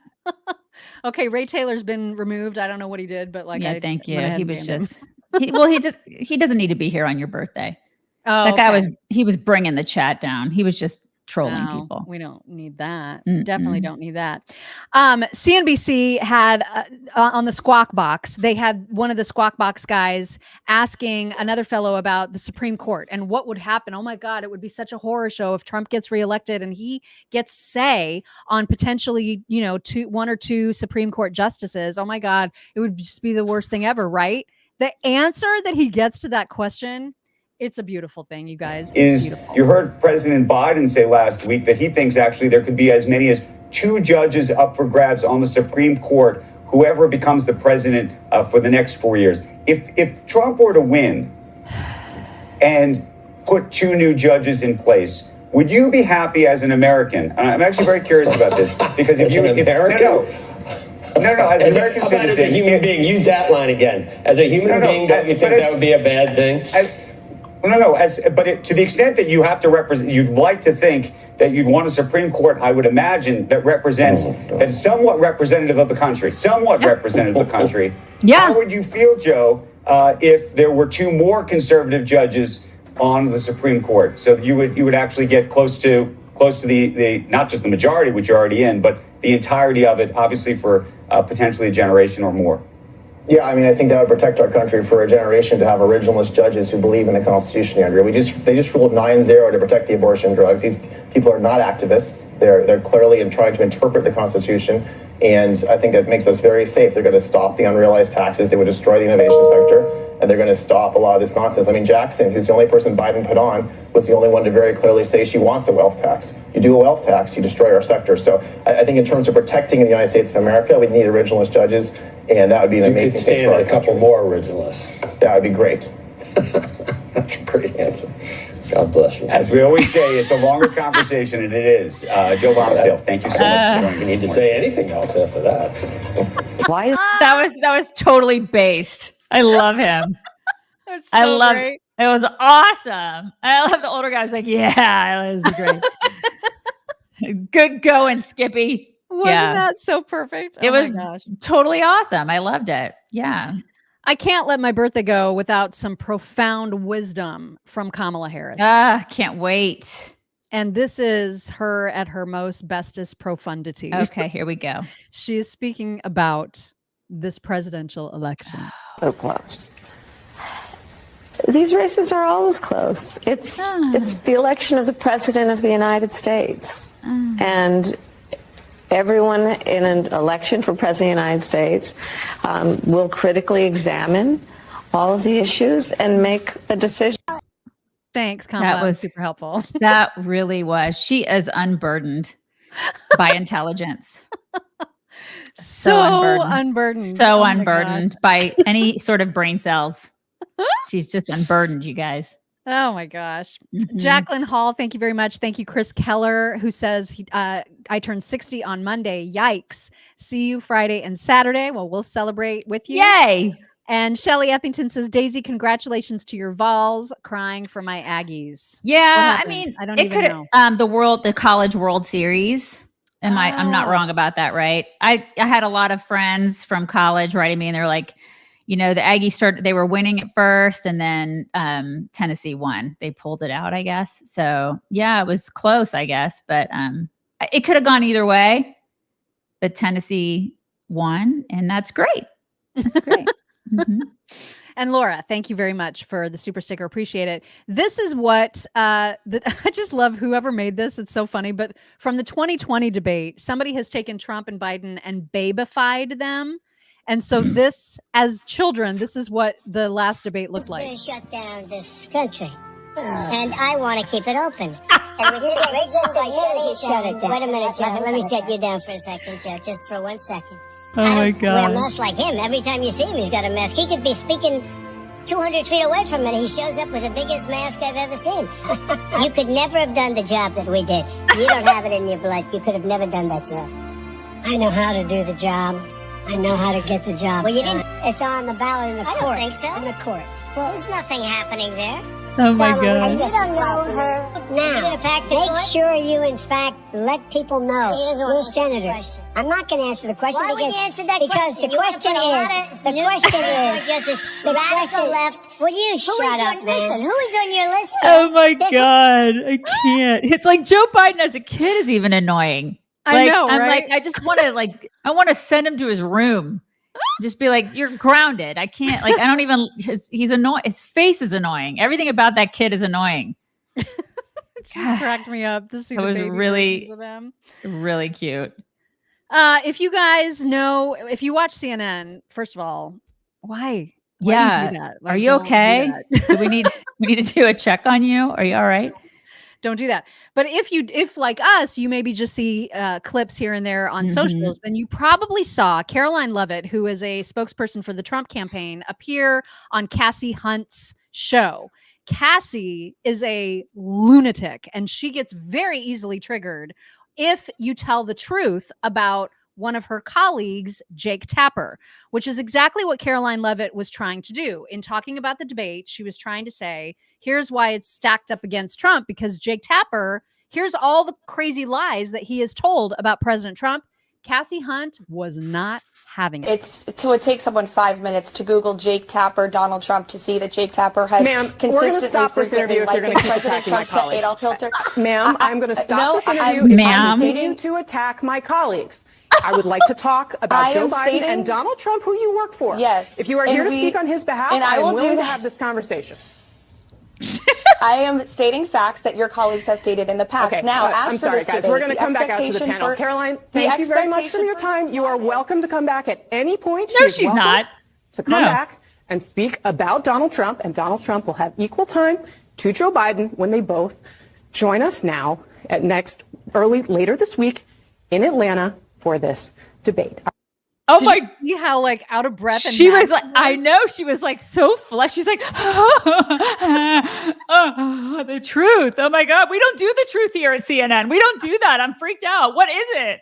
A: Okay, Ray Taylor's been removed. I don't know what he did, but
B: thank you.
A: went ahead
B: He
A: and
B: was
A: banned him.
B: just he doesn't need to be here on your birthday.
A: Oh,
B: that guy was bringing the chat down. He was just trolling
A: No,
B: people.
A: we don't need that.
B: Mm-mm.
A: Definitely don't need that. CNBC had on the Squawk Box, they had one of the Squawk Box guys asking another fellow about the Supreme Court and what would happen. Oh my God, it would be such a horror show if Trump gets reelected and he gets say on potentially, one or two Supreme Court justices. Oh my God, it would just be the worst thing ever, right? The answer that he gets to that question, it's a beautiful thing, you guys. It's beautiful.
L: You heard President Biden say last week that he thinks actually there could be as many as 2 judges up for grabs on the Supreme Court, whoever becomes the president for the next 4 years. If Trump were to win and put 2 new judges in place, would you be happy as an American? And I'm actually very curious about this because as an American, as a human being, use that line again. As a human being, don't you think that would be a bad thing? To the extent that you have to represent, you'd like to think that you'd want a Supreme Court, I would imagine, that represents, that's somewhat representative of the country, representative of the country.
B: Yeah.
L: How would you feel, Joe, if there were 2 more conservative judges on the Supreme Court? So you would actually get close to the not just the majority, which you're already in, but the entirety of it, obviously for potentially a generation or more.
M: Yeah, I mean, I think that would protect our country for a generation to have originalist judges who believe in the Constitution, Andrew. They just ruled 9-0 to protect the abortion drugs. These people are not activists. They're clearly trying to interpret the Constitution, and I think that makes us very safe. They're going to stop the unrealized taxes. They would destroy the innovation sector, and they're going to stop a lot of this nonsense. I mean, Jackson, who's the only person Biden put on, was the only one to very clearly say she wants a wealth tax. You do a wealth tax, you destroy our sector. So I think in terms of protecting the United States of America, we need originalist judges. And that would be an amazing thing for our country. A couple more originalists. That would be great. That's a great answer. God bless you.
L: As we always say, it's a longer conversation, and it is. Joe Lonsdale, thank you so much for joining us.
M: You need to say anything else after that.
B: Why is that was totally based. I love him.
A: That's so great.
B: It was awesome. I love the older guys. Like, yeah, it was great. Good going, Skippy.
A: Wasn't that so perfect?
B: It was totally awesome. I loved it. Yeah.
A: I can't let my birthday go without some profound wisdom from Kamala Harris.
B: Can't wait.
A: And this is her at her most bestest profundity.
B: Okay, here we go.
A: She is speaking about this presidential election.
N: So close. These races are always close. It's the election of the president of the United States. And everyone in an election for president of the United States will critically examine all of the issues and make a decision.
A: Thanks, Kamala.
B: That was
A: super helpful.
B: That really was. She is unburdened by intelligence.
A: So unburdened.
B: So unburdened by any sort of brain cells. She's just unburdened, you guys.
A: Oh my gosh. Jacqueline Hall, thank you very much. Thank you, Chris Keller, who says, I turned 60 on Monday. Yikes. See you Friday and Saturday. Well, we'll celebrate with you.
B: Yay.
A: And Shelly Ethington says, Daisy, congratulations to your Vols. Crying for my Aggies.
B: Yeah, I mean,
A: I don't
B: it
A: even
B: could
A: know.
B: the College World Series. I'm not wrong about that, right? I had a lot of friends from college writing me, and they're like, the Aggies they were winning at first, and then Tennessee won. They pulled it out, I guess. So yeah, it was close, I guess, but it could have gone either way. But Tennessee won, and that's great. That's great.
A: And Laura, thank you very much for the super sticker. Appreciate it. This is what I just love whoever made this. It's so funny. But from the 2020 debate, somebody has taken Trump and Biden and babified them. And so this, as children, this is what the last debate looked like.
O: We're going to shut down this country. And I want to keep it open. And we just shut it down. Wait a minute, Joe. Let me shut you down for a second, Joe. Just for 1 second.
B: Oh my God.
O: Wear a mask like him. Every time you see him, he's got a mask. He could be speaking 200 feet away from it. He shows up with the biggest mask I've ever seen. You could never have done the job that we did. You don't have it in your blood. You could have never done that job. I know how to do the job. I know how to get the job. Well, you didn't. It's on the ballot in the court. I don't think so. In the court. Well, there's nothing happening there.
B: Oh my God.
O: You don't know her now. Make sure you, in fact, let people know. You're senator. I'm not going to answer the question. Why would you answer that question? The question is, the radical left. Will you shut up, man? Listen, who is on your list?
B: Oh my God, I can't. It's like Joe Biden as a kid is even annoying.
A: I know, right?
B: I'm like, I just want to I want to send him to his room. Just be like, you're grounded. I can't, I don't even, he's annoying. His face is annoying. Everything about that kid is annoying.
A: It just cracked me up to see
B: That
A: the
B: was
A: baby
B: really,
A: versions of them.
B: really cute.
A: If you guys know, if you watch CNN, first of all, why?
B: Yeah.
A: Do you do that?
B: Are you
A: don't
B: okay? Do we need to do a check on you? Are you all right?
A: Don't do that. But if like us, you maybe just see clips here and there on socials, then you probably saw Karoline Leavitt, who is a spokesperson for the Trump campaign, appear on Kasie Hunt's show. Kasie is a lunatic, and she gets very easily triggered if you tell the truth about one of her colleagues, Jake Tapper, which is exactly what Karoline Leavitt was trying to do. In talking about the debate, she was trying to say, here's why it's stacked up against Trump, because Jake Tapper, here's all the crazy lies that he has told about President Trump. Kasie Hunt was not having it.
P: So it takes someone 5 minutes to Google Jake Tapper, Donald Trump, to see that Jake Tapper has consistently,
Q: we're going to stop this interview if you're going to keep attacking my colleagues. Ma'am, I'm going to stop this interview if I'm proceeding to attack my colleagues. I would like to talk about Joe Biden and Donald Trump, who you work for.
P: Yes.
Q: If you are here to speak on his behalf, I am willing to have this conversation.
P: I am stating facts that your colleagues have stated in the past.
Q: Okay.
P: Now,
Q: I'm sorry, guys.
P: debate,
Q: We're going to come back out to the panel. Karoline, thank you very much for your time. You are welcome to come back at any point.
B: No, she's not.
Q: To come back and speak about Donald Trump, and Donald Trump will have equal time to Joe Biden when they both join us now at later this week in Atlanta for this debate.
A: Oh my! See how out of breath? And
B: she was like, I know she was so flushed. She's like, the truth. Oh my God, we don't do the truth here at CNN. We don't do that. I'm freaked out. What is it?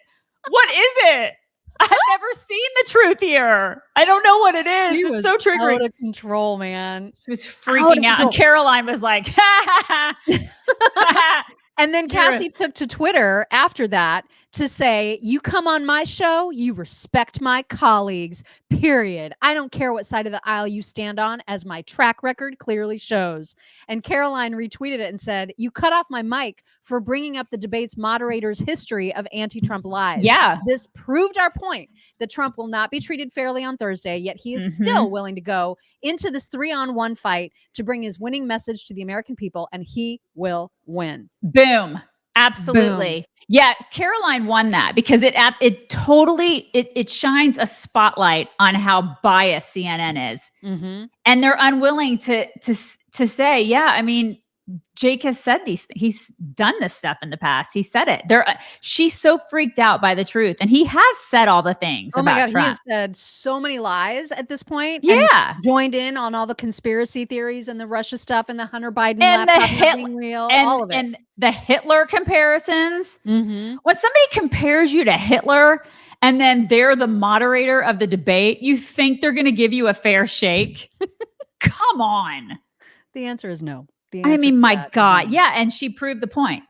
B: What is it? I've never seen the truth here. I don't know what it is. It's so triggering.
A: Out of control, man.
B: She was freaking out, and Karoline was like,
A: And then Kasie took to Twitter after that to say, you come on my show, you respect my colleagues, period. I don't care what side of the aisle you stand on, as my track record clearly shows. And Karoline retweeted it and said, you cut off my mic for bringing up the debate's moderator's history of anti-Trump lies.
B: Yeah.
A: This proved our point that Trump will not be treated fairly on Thursday, yet he is still willing to go into this 3-on-1 fight to bring his winning message to the American people, and he will win.
B: Boom. Absolutely. Boom. Yeah, Karoline won that because it totally shines a spotlight on how biased CNN is. And they're unwilling to say, yeah, I mean, Jake has said these things. He's done this stuff in the past. He said it. She's so freaked out by the truth. And he has said all the things about Trump.
A: He has said so many lies at this point.
B: Yeah.
A: And joined in on all the conspiracy theories and the Russia stuff and the Hunter Biden laptop being real, all of it.
B: And the Hitler comparisons. When somebody compares you to Hitler and then they're the moderator of the debate, you think they're going to give you a fair shake? Come on.
A: The answer is no.
B: I mean, my God. Yeah. And she proved the point.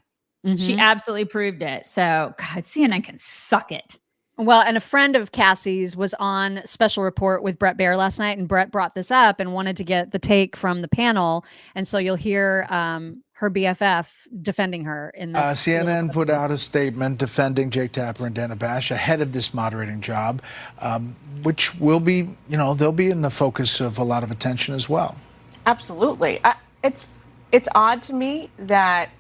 B: She absolutely proved it. So, God, CNN can suck it.
A: Well, and a friend of Kasie's was on Special Report with Brett Bair last night, and Brett brought this up and wanted to get the take from the panel. And so you'll hear her BFF defending her in this.
R: CNN put out a statement defending Jake Tapper and Dana Bash ahead of this moderating job, which will be, they'll be in the focus of a lot of attention as well.
S: Absolutely. It's odd to me that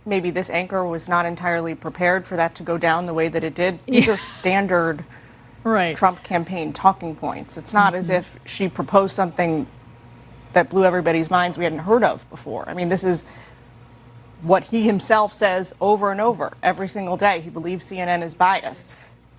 S: maybe this anchor was not entirely prepared for that to go down the way that it did. These are standard Trump campaign talking points. It's not as if she proposed something that blew everybody's minds we hadn't heard of before. I mean, this is what he himself says over and over every single day. He believes CNN is biased.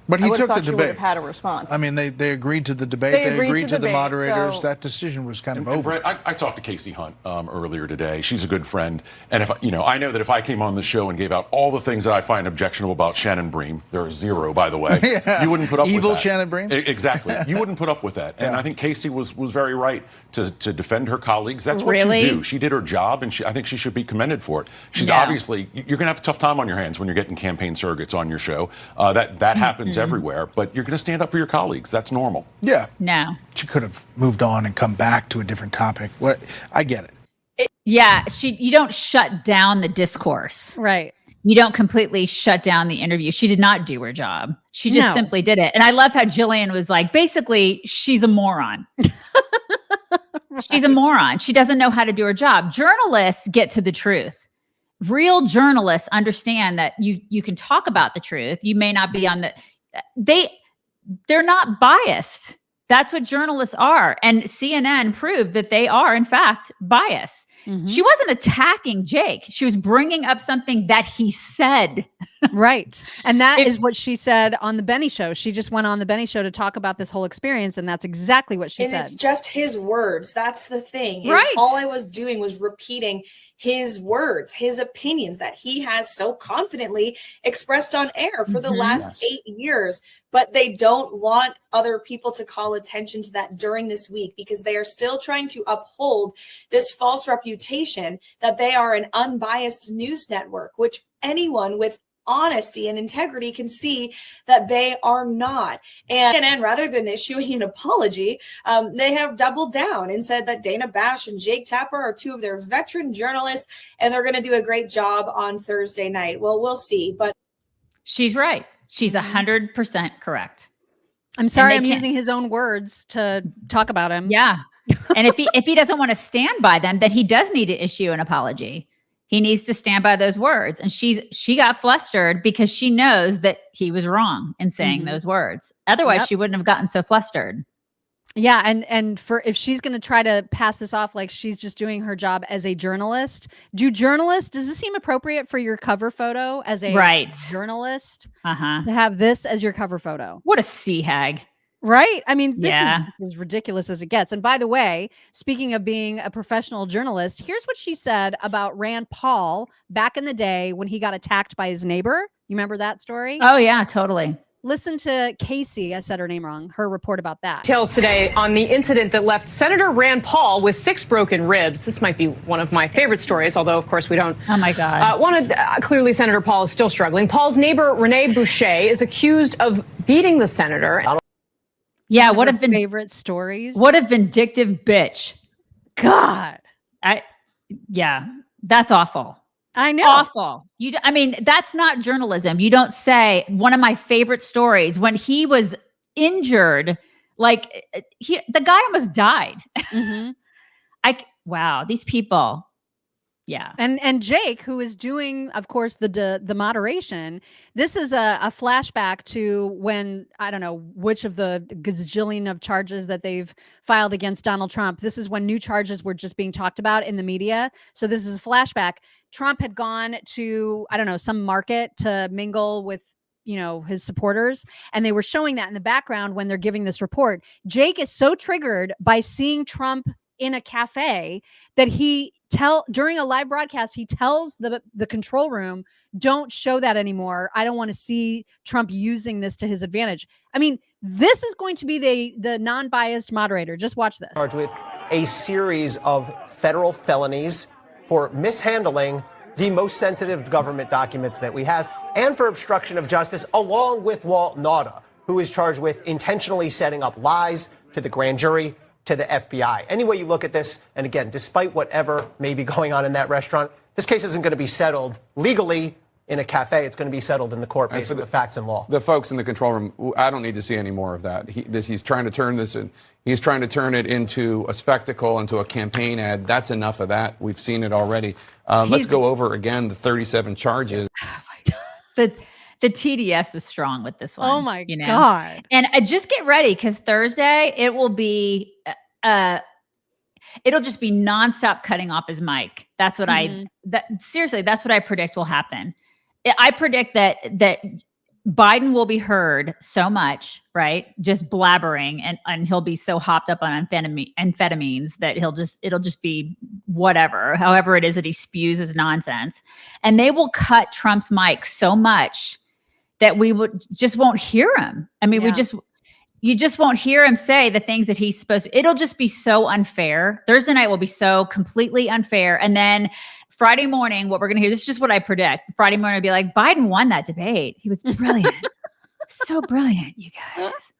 R: But he
S: I would
R: took
S: have
R: the
S: thought she would have
R: debate.
S: had a response.
R: I mean, they agreed to the debate.
S: They
R: They
S: agreed
R: agreed
S: to
R: to the
S: debate,
R: moderators.
S: so-
R: That decision was kind of
T: And
R: over.
T: Brett, I talked to Kasie Hunt earlier today. She's a good friend, and if I know that if I came on the show and gave out all the things that I find objectionable about Shannon Bream, there are 0, by the way.
R: Yeah.
T: You wouldn't put up with
R: Evil
T: that.
R: Shannon Bream?
T: Exactly. You wouldn't put up with that. And
R: Yeah.
T: I think Kasie was very right to defend her colleagues. That's what
B: Really?
T: you do. She did her job, and I think she should be commended for it. She's
B: Yeah.
T: obviously, you're going to have a tough time on your hands when you're getting campaign surrogates on your show. That happens everywhere, but you're going to stand up for your colleagues. That's normal.
R: Yeah.
B: No.
R: She could have moved on and come back to a different topic. What? I get it.
B: Yeah, you don't shut down the discourse.
A: Right.
B: You don't completely shut down the interview. She did not do her job. She just
A: No.
B: simply did it. And I love how Jullian was like, basically, she's a moron. She's a moron. She doesn't know how to do her job. Journalists get to the truth. Real journalists understand that you can talk about the truth. You may not be on the they're not biased. That's what journalists are. And CNN proved that they are, in fact, biased.
A: Mm-hmm.
B: She wasn't attacking Jake. She was bringing up something that he said.
A: Right. And that is what she said on the Benny show. She just went on the Benny show to talk about this whole experience. And that's exactly what she
P: And
A: said.
P: it's just his words. That's the thing.
A: Right.
P: All I was doing was repeating his words, his opinions that he has so confidently expressed on air for the last 8 years. But they don't want other people to call attention to that during this week because they are still trying to uphold this false reputation that they are an unbiased news network, which anyone with honesty and integrity can see that they are not. And rather than issuing an apology, they have doubled down and said that Dana Bash and Jake Tapper are 2 of their veteran journalists and they're going to do a great job on Thursday night. Well, we'll see. But
B: She's right. She's 100% correct.
A: I'm sorry,
B: And
A: I'm
B: they can't-
A: using his own words to talk about him.
B: Yeah. And if he doesn't want to stand by them, then he does need to issue an apology. He needs to stand by those words. And she got flustered because she knows that he was wrong in saying those words. Otherwise,
A: Yep.
B: she wouldn't have gotten so flustered.
A: Yeah, and for if she's going to try to pass this off like she's just doing her job as a journalist, does this seem appropriate for your cover photo as a journalist
B: Uh-huh.
A: to have this as your cover photo?
B: What a sea hag.
A: Right? I mean, this
B: Yeah.
A: is just as ridiculous as it gets. And by the way, speaking of being a professional journalist, here's what she said about Rand Paul back in the day when he got attacked by his neighbor. You remember that story?
B: Oh, yeah, totally.
A: Listen to Kasie, I said her name wrong, her report about that.
Q: Details today on the incident that left Senator Rand Paul with 6 broken ribs. This might be one of my favorite stories, although, of course, we don't.
B: Oh, my God.
Q: Clearly, Senator Paul is still struggling. Paul's neighbor, Renee Boucher, is accused of beating the senator.
B: Yeah,
A: One of her favorite stories.
B: What a vindictive bitch.
A: God.
B: Yeah, that's awful.
A: I know.
B: Awful. I mean, that's not journalism. You don't say one of my favorite stories when he was injured, like the guy almost died.
A: Mm-hmm.
B: Wow, these people. Yeah.
A: And Jake, who is doing, of course, the moderation, this is a flashback to when, I don't know which of the gazillion of charges that they've filed against Donald Trump. This is when new charges were just being talked about in the media. So this is a flashback. Trump had gone to, I don't know, some market to mingle with, his supporters. And they were showing that in the background when they're giving this report. Jake is so triggered by seeing Trump in a cafe that during a live broadcast, he tells the control room, don't show that anymore. I don't want to see Trump using this to his advantage. I mean, this is going to be the non-biased moderator. Just watch this.
U: Charged with a series of federal felonies for mishandling the most sensitive government documents that we have and for obstruction of justice, along with Walt Nauta, who is charged with intentionally setting up lies to the grand jury, to the FBI. Any way you look at this, and again, despite whatever may be going on in that restaurant, this case isn't going to be settled legally in a cafe. It's going to be settled in the court based on the facts and law.
V: The folks in the control room, I don't need to see any more of that. He's trying to turn this in. He's trying to turn it into a spectacle, into a campaign ad. That's enough of that. We've seen it already. Let's go over again the 37 charges.
B: The TDS is strong with this one.
A: Oh my God.
B: And just get ready because Thursday it will be, it'll just be nonstop cutting off his mic. That's what seriously, that's what I predict will happen. I predict that Biden will be heard so much, right? Just blabbering, and he'll be so hopped up on amphetamines that it'll just be whatever, however it is that he spews his nonsense. And they will cut Trump's mic so much that we just won't hear him. I mean, you just won't hear him say the things that he's supposed to. It'll just be so unfair. Thursday night will be so completely unfair. And then Friday morning, what we're going to hear, this is just what I predict. Friday morning will be like, Biden won that debate. He was brilliant. So brilliant, you guys.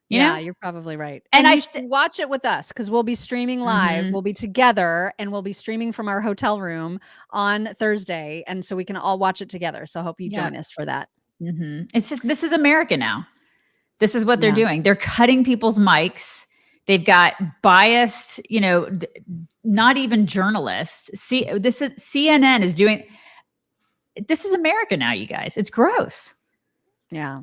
B: You know?
A: You're probably right.
B: And
A: you should watch it with us because we'll be streaming live.
B: Mhm.
A: We'll be together and we'll be streaming from our hotel room on Thursday. And so we can all watch it together. So I hope you join us for that.
B: Mm-hmm. It's just, this is America now. This is what they're doing. They're cutting people's mics. They've got biased, not even journalists. CNN is doing, this is America now, you guys. It's gross.
A: Yeah.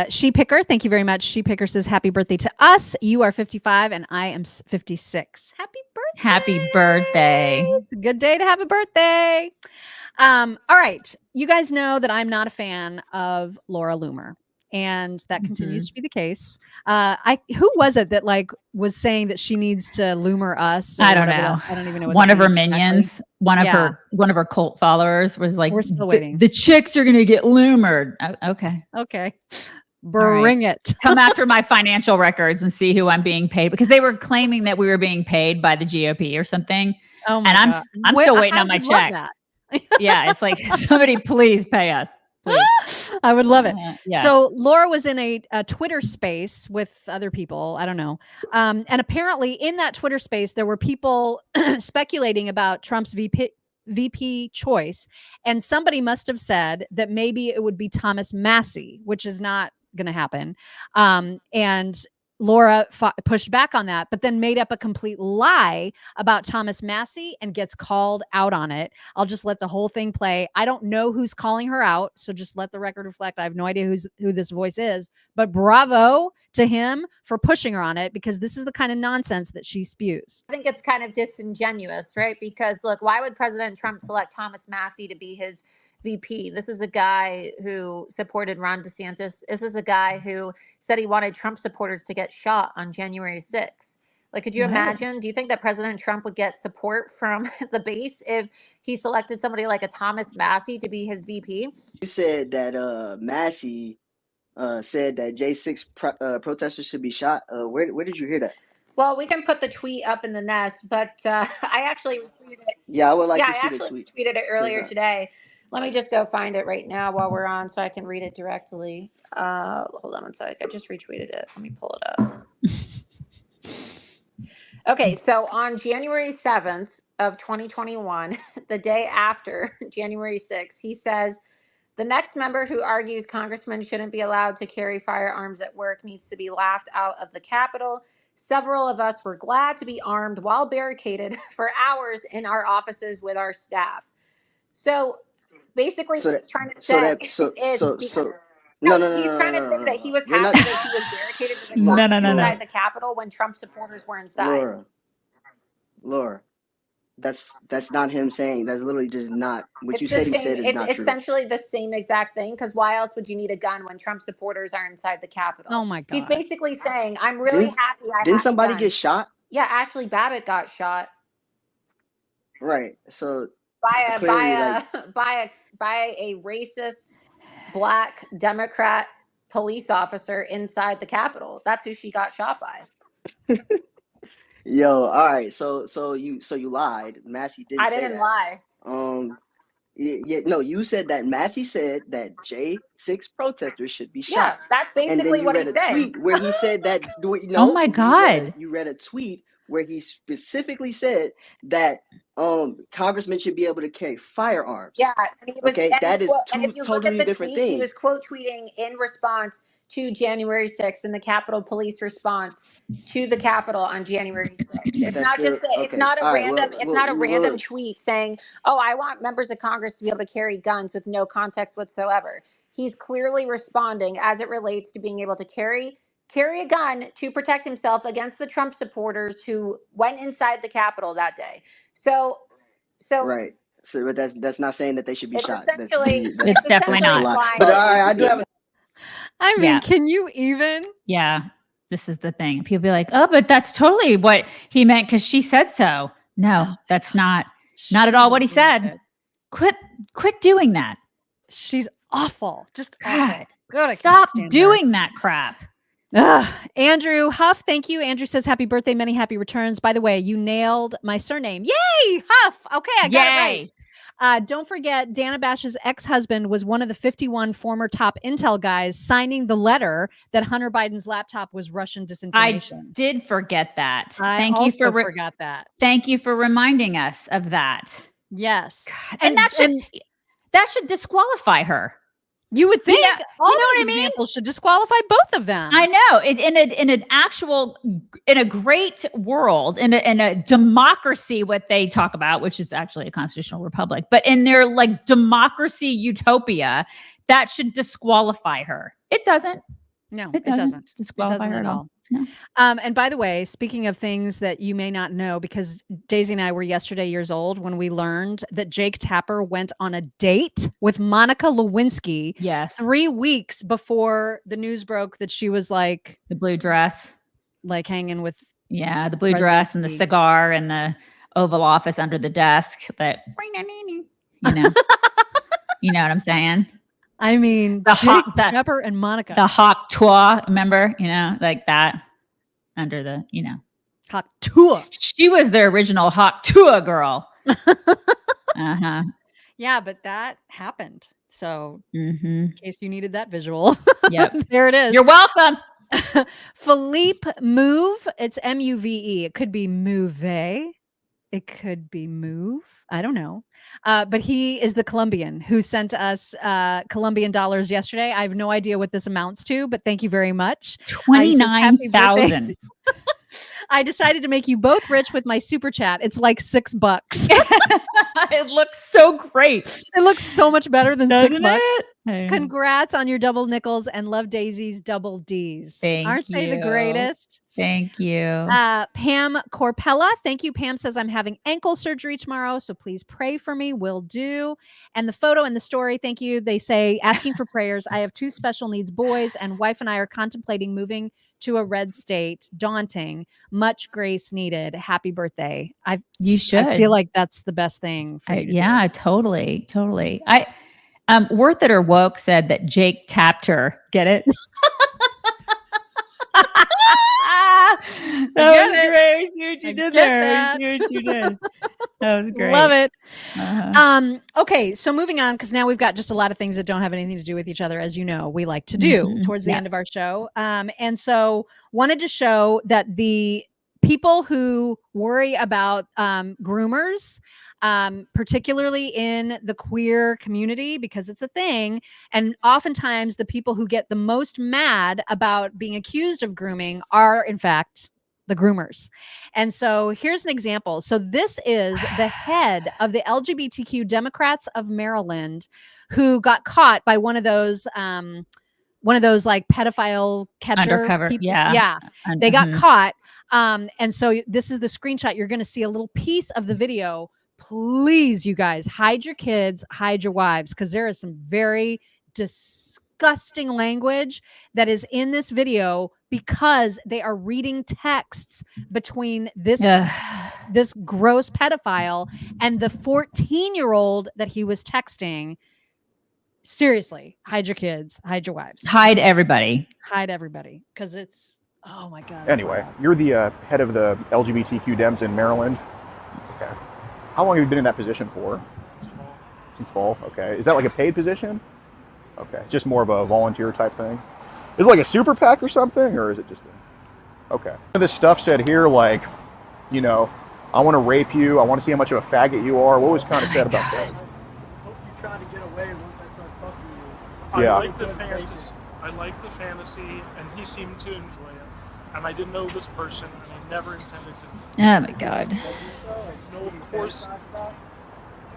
A: She Picker, thank you very much. She Picker says, happy birthday to us. You are 55 and I am 56. Happy birthday.
B: Happy birthday.
A: It's a good day to have a birthday. All right. You guys know that I'm not a fan of Laura Loomer. And that continues to be the case. Who was it that was saying that she needs to Loomer us?
B: I don't know.
A: I don't even know. What
B: one of her
A: means
B: minions,
A: exactly.
B: one of her cult followers was like,
A: we're still waiting.
B: The chicks are going to get Loomered. Okay.
A: Bring it.
B: Come after my financial records and see who I'm being paid, because they were claiming that we were being paid by the GOP or something.
A: Oh my
B: and
A: God.
B: I'm still waiting on my check. Yeah. It's like, somebody please pay us.
A: I would love it.
B: Yeah.
A: So Laura was in a Twitter space with other people. I don't know. And apparently in that Twitter space, there were people speculating about Trump's VP choice. And somebody must have said that maybe it would be Thomas Massie, which is not going to happen. And Laura pushed back on that, but then made up a complete lie about Thomas Massie and gets called out on it. I'll just let the whole thing play. I don't know who's calling her out, so just let the record reflect. I have no idea who this voice is, but bravo to him for pushing her on it, because this is the kind of nonsense that she spews.
C: I think it's kind of disingenuous, right? Because look, why would President Trump select Thomas Massie to be his VP? This is a guy who supported Ron DeSantis. This is a guy who said he wanted Trump supporters to get shot on January 6th. Like, could you imagine? Do you think that President Trump would get support from the base if he selected somebody like a Thomas Massie to be his VP?
D: You said that Massie said that J6 protesters should be shot. Where did you hear that?
C: Well, we can put the tweet up in the nest, but I actually retweeted it.
D: Yeah, I would like to
C: I
D: see the
C: actually
D: tweet.
C: tweeted it earlier today. Let me just go find it right now while we're on so I can read it directly. Hold on one sec. I just retweeted it. Let me pull it up. Okay, so on January 7th of 2021, the day after January 6th, he says, the next member who argues congressmen shouldn't be allowed to carry firearms at work needs to be laughed out of the Capitol. Several of us were glad to be armed while barricaded for hours in our offices with our staff. So basically, what he's trying to say he's trying to say that he was happy that he was barricaded with a gun inside the Capitol when Trump supporters were inside.
D: Laura, that's not him saying. That's literally just not what you said. He said is not true.
C: It's essentially the same exact thing, because why else would you need a gun when Trump supporters are inside the Capitol?
A: Oh my God!
C: He's basically saying, "I'm really happy."
D: Didn't somebody get shot?
C: Yeah, Ashley Babbitt got shot.
D: Right. So
C: by a racist black Democrat police officer inside the Capitol. That's who she got shot by.
D: Yo, all right. So you lied. Massie didn't.
C: I didn't lie.
D: No, you said that Massie said that J6 protesters should be shot.
C: Yeah, that's basically what he said.
D: Tweet where he said that.
B: Oh my God!
D: You read a tweet where he specifically said that congressmen should be able to carry firearms.
C: Yeah, and he was,
D: okay, that is two totally different things.
C: He was quote tweeting in response to January 6th and the Capitol Police response to the Capitol on January 6th. It's not just it's not a random random tweet saying, "Oh, I want members of Congress to be able to carry guns," with no context whatsoever. He's clearly responding as it relates to being able to carry a gun to protect himself against the Trump supporters who went inside the Capitol that day. So
D: right. So, but that's not saying that they should be
C: It's
D: shot.
C: essentially,
B: It's definitely not.
C: implying-
D: But I do have.
A: I mean,
B: Yeah.
A: can you even?
B: Yeah, this is the thing. People be like, oh, but that's totally what he meant because she said so. No, that's not at all what he said. Quit doing that.
A: She's awful. Just
B: God.
A: awful. God, I can't
B: Stop
A: stand her.
B: doing that crap.
A: Ugh. Andrew Huff, thank you. Andrew says, happy birthday, many happy returns. By the way, you nailed my surname. Yay, Huff. Okay, I got it right. Don't forget, Dana Bash's ex-husband was one of the 51 former top intel guys signing the letter that Hunter Biden's laptop was Russian disinformation.
B: I did forget that.
A: I also forgot that.
B: Thank you for reminding us of that.
A: Yes.
B: And that should disqualify her.
A: You would think all
B: you know
A: those
B: what I mean?
A: examples should disqualify both of them.
B: I know. In a great world, in a democracy, what they talk about, which is actually a constitutional republic, but in their like democracy utopia, that should disqualify her. It doesn't.
A: No,
B: it doesn't
A: It
B: disqualify
A: doesn't
B: her
A: at all.
B: No.
A: And by the way, speaking of things that you may not know, because Daisy and I were yesterday years old when we learned that Jake Tapper went on a date with Monica Lewinsky.
B: Yes.
A: 3 weeks before the news broke that she was like
B: the blue dress,
A: like hanging with.
B: Yeah, the blue dress and the cigar and the Oval Office under the desk. That you know, you know what I'm saying.
A: I mean, Jake Tapper and Monica.
B: The hawk tour, remember? You know, like that under the, you know.
A: Hawk tour.
B: She was the original hawk tour girl. Uh-huh.
A: Yeah, but that happened. So
B: in
A: case you needed that visual.
B: Yep.
A: There it is.
B: You're welcome.
A: Philippe Mouve. It's M-U-V-E. It could be Mouve. It could be move. I don't know. But he is the Colombian who sent us Colombian dollars yesterday. I have no idea what this amounts to, but thank you very much.
B: 29,000.
A: I decided to make you both rich with my super chat. It's like $6.
B: It looks so great.
A: It looks so much better than
B: Doesn't
A: $6.
B: it?
A: Congrats on your double nickels and love Daisy's double Ds. Aren't they the greatest?
B: Thank you.
A: Pam Corpella. Thank you. Pam says, I'm having ankle surgery tomorrow, so please pray for me. Will do. And the photo and the story. Thank you. They say, asking for prayers. I have 2 special needs boys, and wife and I are contemplating moving to a red state. Daunting. Much grace needed. Happy birthday.
B: You should.
A: I feel like that's the best thing for you to do.
B: Totally. Worth It or Woke said that Jake tapped her. Get it? That was great. See what you did there. See what you did. That was great.
A: Love it.
B: Uh-huh.
A: Okay, so moving on, because now we've got just a lot of things that don't have anything to do with each other, as you know, we like to do towards the end of our show. And so wanted to show that the people who worry about groomers, particularly in the queer community, because it's a thing, and oftentimes the people who get the most mad about being accused of grooming are, in fact, the groomers. And so here's an example. So this is the head of the LGBTQ Democrats of Maryland, who got caught by one of those like pedophile catcher
B: Undercover
A: people.
B: yeah.
A: They got caught. And so this is the screenshot. You're going to see a little piece of the video. Please, you guys, hide your kids, hide your wives, because there is some very disgusting language that is in this video, because they are reading texts between this gross pedophile and the 14-year-old that he was texting. Seriously, hide your kids, hide your wives.
B: Hide everybody.
A: Hide everybody, because it's, oh my God.
E: Anyway, you're the head of the LGBTQ Dems in Maryland. Okay. How long have you been in that position for? Since fall. Okay. Is that like a paid position? Okay. Just more of a volunteer type thing? Is it like a super PAC or something? Or is it just okay. This stuff said here, like, you know, I want to rape you. I want to see how much of a faggot you are. What was kind of said about that?
G: I hope you try to get away once I start fucking you.
E: Yeah.
G: I like the fantasy, and he seemed to enjoy it. And I didn't know this person, and I never intended to.
B: Oh my God.
G: No, of course.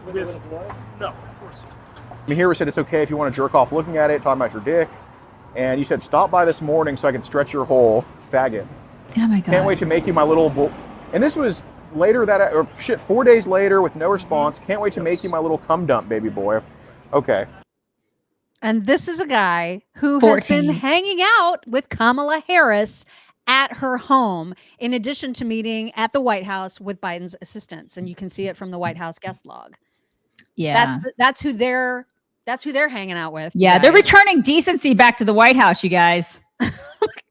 G: No, of course.
E: I mean, here we said it's okay if you want to jerk off looking at it, talking about your dick. And you said, stop by this morning so I can stretch your hole, faggot.
B: Oh my God.
E: Can't wait to make you my little and this was later that, or shit, 4 days later with no response. Can't wait to make you my little cum dump, baby boy. Okay.
A: And this is a guy who has been hanging out with Kamala Harris at her home, in addition to meeting at the White House with Biden's assistants. And you can see it from the White House guest log.
B: Yeah.
A: That's who they're hanging out with.
B: Yeah, they're returning decency back to the White House, you guys.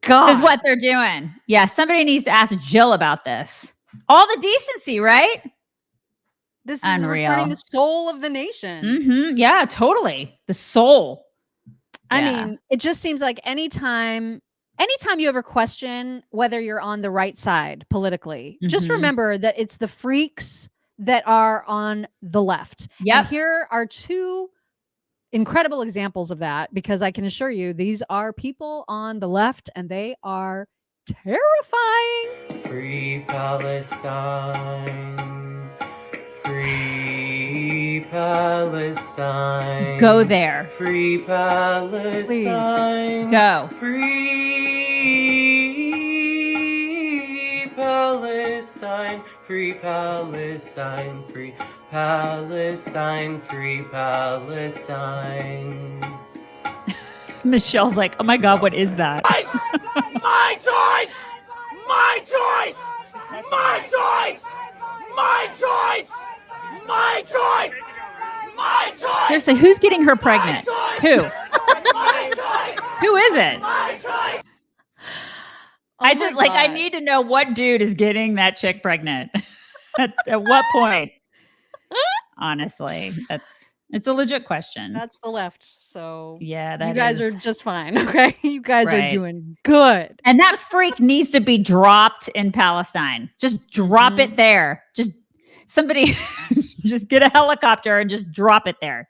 A: God.
B: This is what they're doing. Yeah, somebody needs to ask Jill about this. All the decency, right?
A: This is
B: unreal.
A: returning the soul of the nation.
B: Mm-hmm. Yeah, totally. The soul.
A: I mean, it just seems like anytime you ever question whether you're on the right side politically, just remember that it's the freaks that are on the left.
B: Yep.
A: And here are two incredible examples of that, because I can assure you these are people on the left and they are terrifying.
H: Free Palestine. Free Palestine.
B: Go there.
H: Free Palestine.
B: Please. Go.
H: Free Palestine. Free Palestine. Free Palestine. Free Palestine.
B: Michelle's like, oh my God, what is that?
H: My choice! My choice! My choice! My choice! My choice! My choice!
B: Seriously, who's getting her pregnant? Who? Who is it? I just like, I need to know what dude is getting that chick pregnant. At what point? Honestly, it's a legit question.
A: That's the left. So
B: yeah,
A: you guys are just fine. Okay. You guys are doing good.
B: And that freak needs to be dropped in Palestine. Just drop it there. Just somebody just get a helicopter and just drop it there.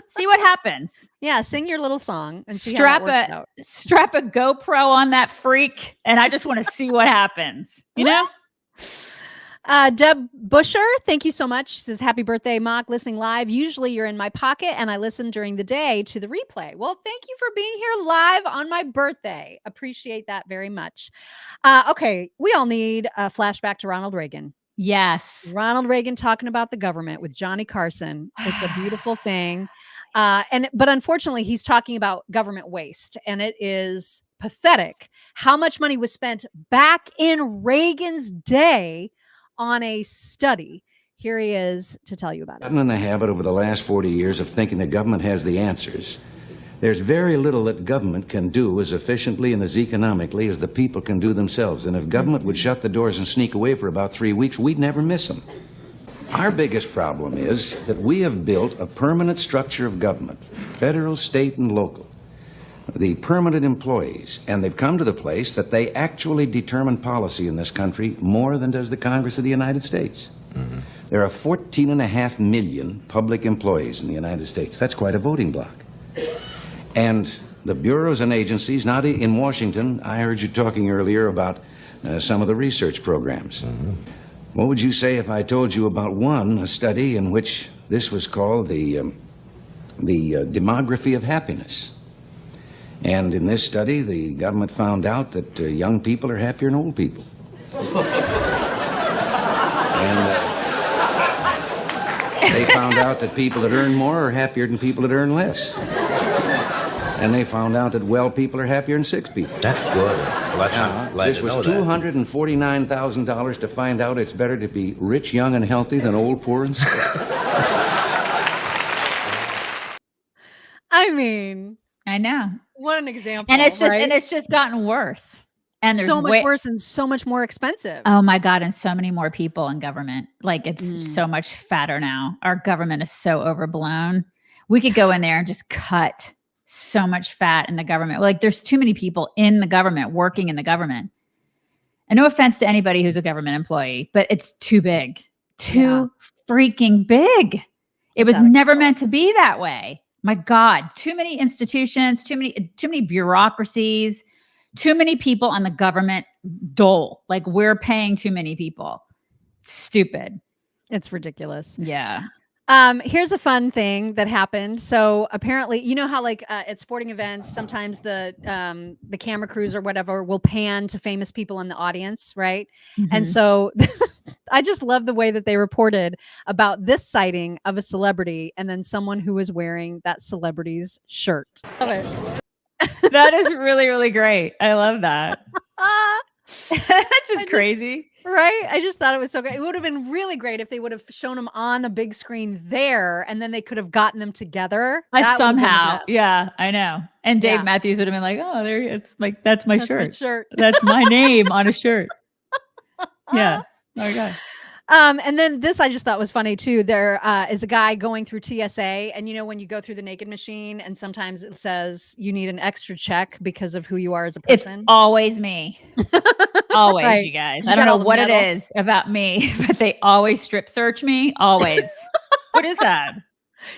B: See what happens.
A: Yeah, sing your little song and see
B: strap
A: how that works out.
B: Strap a GoPro on that freak, and I just want to see what happens. You know?
A: Deb Busher, thank you so much. She says, happy birthday, Mock, listening live. Usually you're in my pocket and I listen during the day to the replay. Well, thank you for being here live on my birthday. Appreciate that very much. Okay, we all need a flashback to Ronald Reagan.
B: Yes.
A: Ronald Reagan talking about the government with Johnny Carson. It's a beautiful thing. But unfortunately, he's talking about government waste, and it is pathetic how much money was spent back in Reagan's day on a study. Here he is to tell you about it.
I: Gotten in the habit over the last 40 years of thinking the government has the answers. There's very little that government can do as efficiently and as economically as the people can do themselves. And if government would shut the doors and sneak away for about 3 weeks, we'd never miss them. Our biggest problem is that we have built a permanent structure of government, federal, state, and local. The permanent employees, and they've come to the place that they actually determine policy in this country more than does the Congress of the United States. Mm-hmm. There are 14.5 million public employees in the United States. That's quite a voting bloc. And the bureaus and agencies, now in Washington, I heard you talking earlier about some of the research programs. Mm-hmm. What would you say if I told you about a study in which this was called the demography of happiness? And in this study, the government found out that young people are happier than old people. And they found out that people that earn more are happier than people that earn less. And they found out that well people are happier than sick people.
W: That's good. Well,
I: this was $249,000 to find out it's better to be rich, young, and healthy than old, poor, and sick.
A: I mean,
B: I know.
A: What an example.
B: And it's just
A: right?
B: and it's just gotten worse. And there's
A: so much worse and so much more expensive.
B: Oh my God, and so many more people in government. Like it's so much fatter now. Our government is so overblown. We could go in there and just cut so much fat in the government. Like there's too many people in the government, working in the government. And no offense to anybody who's a government employee, but it's too big. Too freaking big. It was never meant to be that way. My God, too many institutions, too many bureaucracies, too many people on the government dole. Like we're paying too many people. Stupid.
A: It's ridiculous.
B: Yeah.
A: Here's a fun thing that happened. So apparently, you know how like at sporting events, sometimes the camera crews or whatever will pan to famous people in the audience, right? Mm-hmm. And so I just love the way that they reported about this sighting of a celebrity and then someone who was wearing that celebrity's shirt. Love it.
B: That is really, really great. I love that. That's just crazy.
A: Right? I just thought it was so great. It would have been really great if they would have shown them on a big screen there and then they could have gotten them together.
B: Somehow. Yeah, I know. And Dave Matthews would have been like, oh, there it's like, that's my shirt. That's my name on a shirt. Yeah. Oh my God.
A: And then this I just thought was funny too. There is a guy going through TSA, and when you go through the naked machine and sometimes it says you need an extra check because of who you are as a person.
B: It's always me. Always,
A: Right.
B: you guys.
A: You
B: I don't
A: got
B: know
A: all the
B: what it
A: metal.
B: is about me, but they always strip search me. Always. What is that?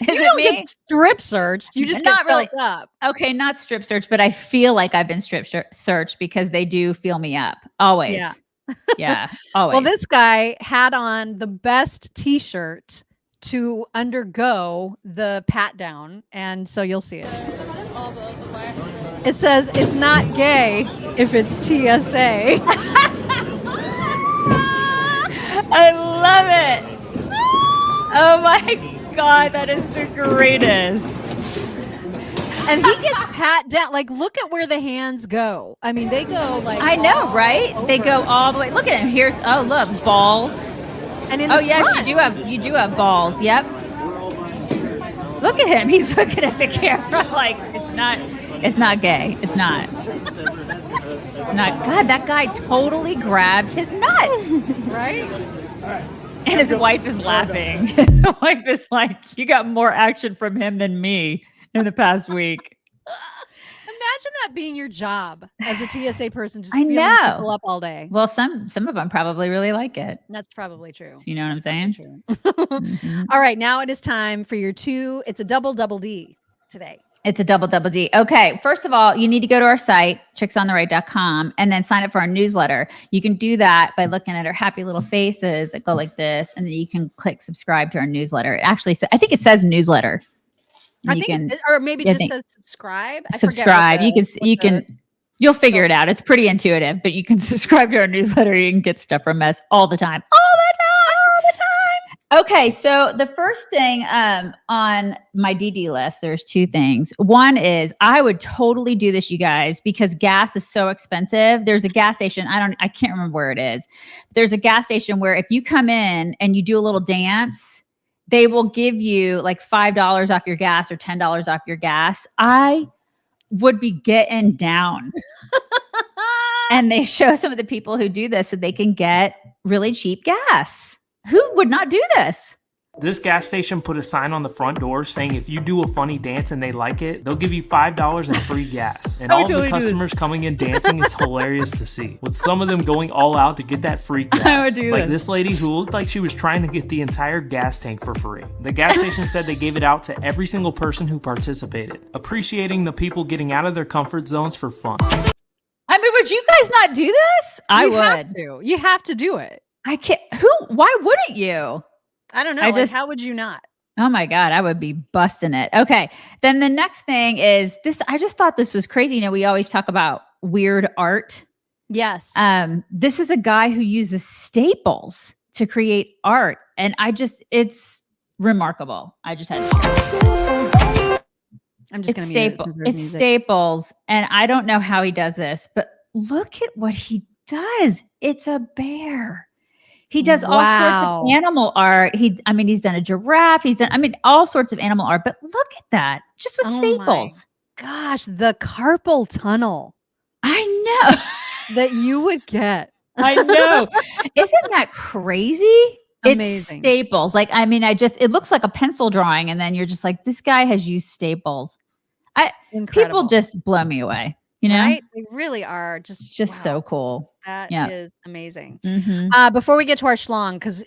B: Is
A: You
B: it
A: don't
B: me?
A: get strip searched. You just
B: Not
A: get
B: really.
A: filled up.
B: Okay, not strip search, but I feel like I've been strip searched because they do feel me up. Always.
A: Yeah.
B: Yeah. Always.
A: Well, this guy had on the best t-shirt to undergo the pat down, and so you'll see it. It says it's not gay if it's TSA.
B: I love it. Oh my God, that is the greatest.
A: And he gets pat down. Like, look at where the hands go. I mean, they go like
B: I know,
A: all
B: right?
A: over.
B: They go all the way. Look at him. Here's look, balls.
A: And in
B: oh
A: the
B: yes,
A: front.
B: you do have balls. Yep. Look at him. He's looking at the camera like it's not gay. It's not. Not God, that guy totally grabbed his nuts.
A: Right?
B: And his wife is laughing. His wife is like, you got more action from him than me in the past week.
A: Imagine that being your job as a TSA person, just
B: I
A: feeling
B: know.
A: people up all day.
B: Well, some of them probably really like it.
A: That's probably true.
B: You know what I'm saying?
A: Mm-hmm. All right, now it is time for your two. It's a double D today.
B: It's a double D. Okay. First of all, you need to go to our site, chicksontheright.com, and then sign up for our newsletter. You can do that by looking at our happy little faces that go like this, and then you can click subscribe to our newsletter. It actually, I think it says newsletter.
A: I think, or maybe it just says subscribe. I forget
B: Subscribe.
A: what
B: You'll figure it out. It's pretty intuitive, but you can subscribe to our newsletter. You can get stuff from us all the time. Okay, so the first thing on my DD list, there's two things. One is I would totally do this, you guys, because gas is so expensive. There's a gas station. I can't remember where it is. There's a gas station where if you come in and you do a little dance, they will give you like $5 off your gas or $10 off your gas. I would be getting down. And they show some of the people who do this so they can get really cheap gas. Who would not do this?
F: This gas station put a sign on the front door saying if you do a funny dance and they like it, they'll give you $5 and free gas. And all of the customers coming in dancing is hilarious to see. With some of them going all out to get that free gas.
B: I would do
F: like
B: this.
F: this lady who looked like she was trying to get the entire gas tank for free. The gas station said they gave it out to every single person who participated, appreciating the people getting out of their comfort zones for fun.
B: I mean, would you guys not do this? I
A: You
B: would.
A: have to. You have to do it.
B: I can't. Why wouldn't you?
A: I don't know.
B: I just-
A: how would you not?
B: Oh my God, I would be busting it. Okay. Then the next thing is this. I just thought this was crazy. You know, we always talk about weird art.
A: Yes.
B: This is a guy who uses staples to create art. And it's remarkable. I just had to share.
A: I'm just
B: It's
A: going to mute it
B: staple.
A: since there's
B: It's
A: music.
B: staples. And I don't know how he does this, but look at what he does. It's a bear. He does all sorts
A: Wow.
B: of animal art. He's done a giraffe. He's done, all sorts of animal art. But look at that, just with
A: Oh
B: staples.
A: Gosh, the carpal tunnel
B: I know.
A: that you would get.
B: I know. Isn't that crazy?
A: Amazing.
B: It's staples. Like, it looks like a pencil drawing. And then you're just like, this guy has used staples.
A: Incredible.
B: People just blow me away, you know?
A: Right? They really are just
B: Just so cool.
A: That
B: Yeah.
A: is amazing.
B: Mhm.
A: Before we get to our schlong, because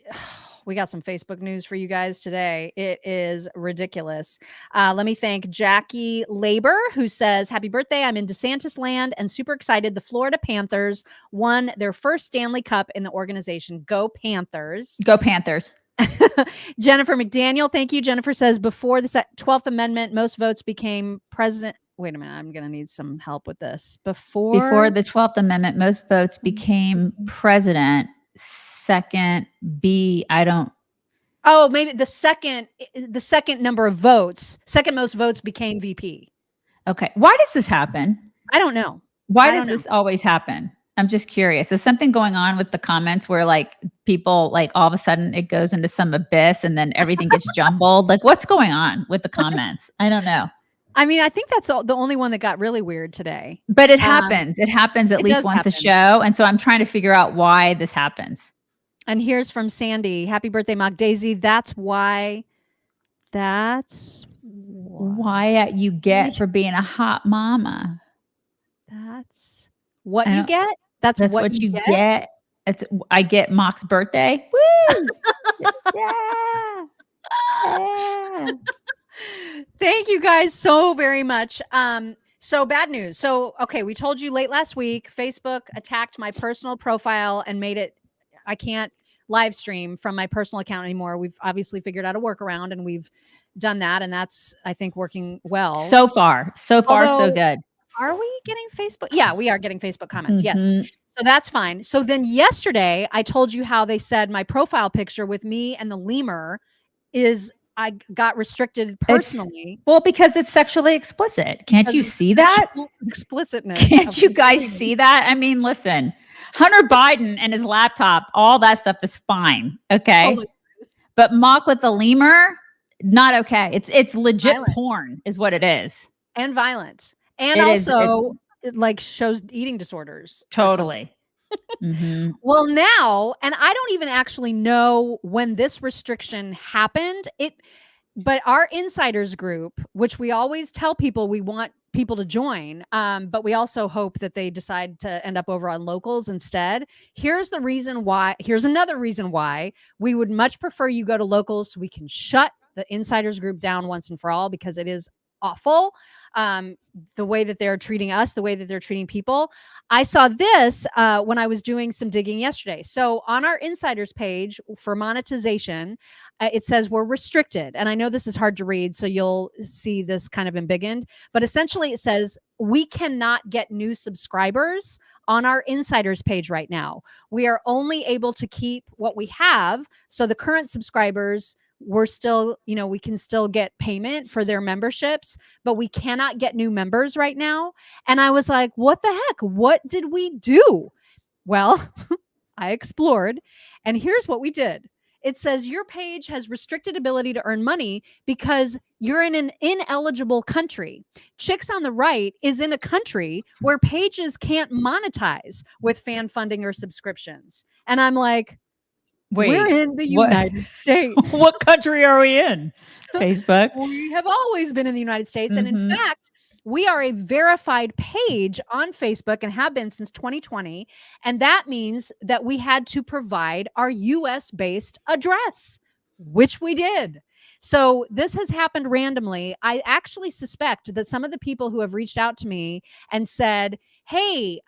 A: we got some Facebook news for you guys today. It is ridiculous. Let me thank Jackie Labor, who says, happy birthday. I'm in DeSantis land and super excited. The Florida Panthers won their first Stanley Cup in the organization. Go Panthers.
B: Go Panthers.
A: Jennifer McDaniel. Thank you. Jennifer says, before the 12th Amendment, most votes became president. Wait a minute. I'm going to need some help with this.
B: Before the 12th Amendment, most votes became president. second B, I don't.
A: Oh, maybe the second number of votes, second most votes became VP.
B: Okay. Why does this happen?
A: I don't know.
B: Why does this always happen? I'm just curious. Is something going on with the comments where like people like all of a sudden it goes into some abyss and then everything gets jumbled? Like what's going on with the comments? I don't know.
A: I mean, I think that's the only one that got really weird today.
B: But it happens. It happens at least once a show. And so I'm trying to figure out why this happens.
A: And here's from Sandy. Happy birthday, Mock Daisy. That's why
B: you get for being a hot mama.
A: That's what you get? That's what you get?
B: I get Mock's birthday. Woo! Yeah.
A: Thank you guys so very much. So bad news. So, okay, we told you late last week, Facebook attacked my personal profile and made it, I can't live stream from my personal account anymore. We've obviously figured out a workaround and we've done that. And that's, I think, working well.
B: So far, so good.
A: Are we getting Facebook? Yeah, we are getting Facebook comments. Yes. So that's fine. So then yesterday I told you how they said my profile picture with me and the lemur I got restricted personally.
B: Because it's sexually explicit. Can't you see that?
A: Explicitness.
B: Can't you guys see that? I mean, listen, Hunter Biden and his laptop, all that stuff is fine. Okay. Totally. But mock with the lemur, not okay. It's legit violent. Porn is what it is.
A: And violent. And it also it like shows eating disorders.
B: Totally.
A: Well, now, and I don't even actually know when this restriction happened. But our insiders group, which we always tell people we want people to join, but we also hope that they decide to end up over on locals instead. Here's another reason why we would much prefer you go to locals so we can shut the insiders group down once and for all, because it is awful. The way that they're treating us, the way that they're treating people. I saw this when I was doing some digging yesterday. So on our insiders page for monetization, it says we're restricted. And I know this is hard to read, so you'll see this kind of embiggened. But essentially it says we cannot get new subscribers on our insiders page right now. We are only able to keep what we have. So the current subscribers, we're still, we can still get payment for their memberships, but we cannot get new members right now. And I was like, what the heck? What did we do? Well, I explored, and here's what we did. It says your page has restricted ability to earn money because you're in an ineligible country. Chicks on the Right is in a country where pages can't monetize with fan funding or subscriptions. And I'm like, wait, we're in the United States.
B: What country are we in? Facebook.
A: We have always been in the United States. And in fact, we are a verified page on Facebook and have been since 2020. And that means that we had to provide our US-based address, which we did. So this has happened randomly. I actually suspect that some of the people who have reached out to me and said, hey,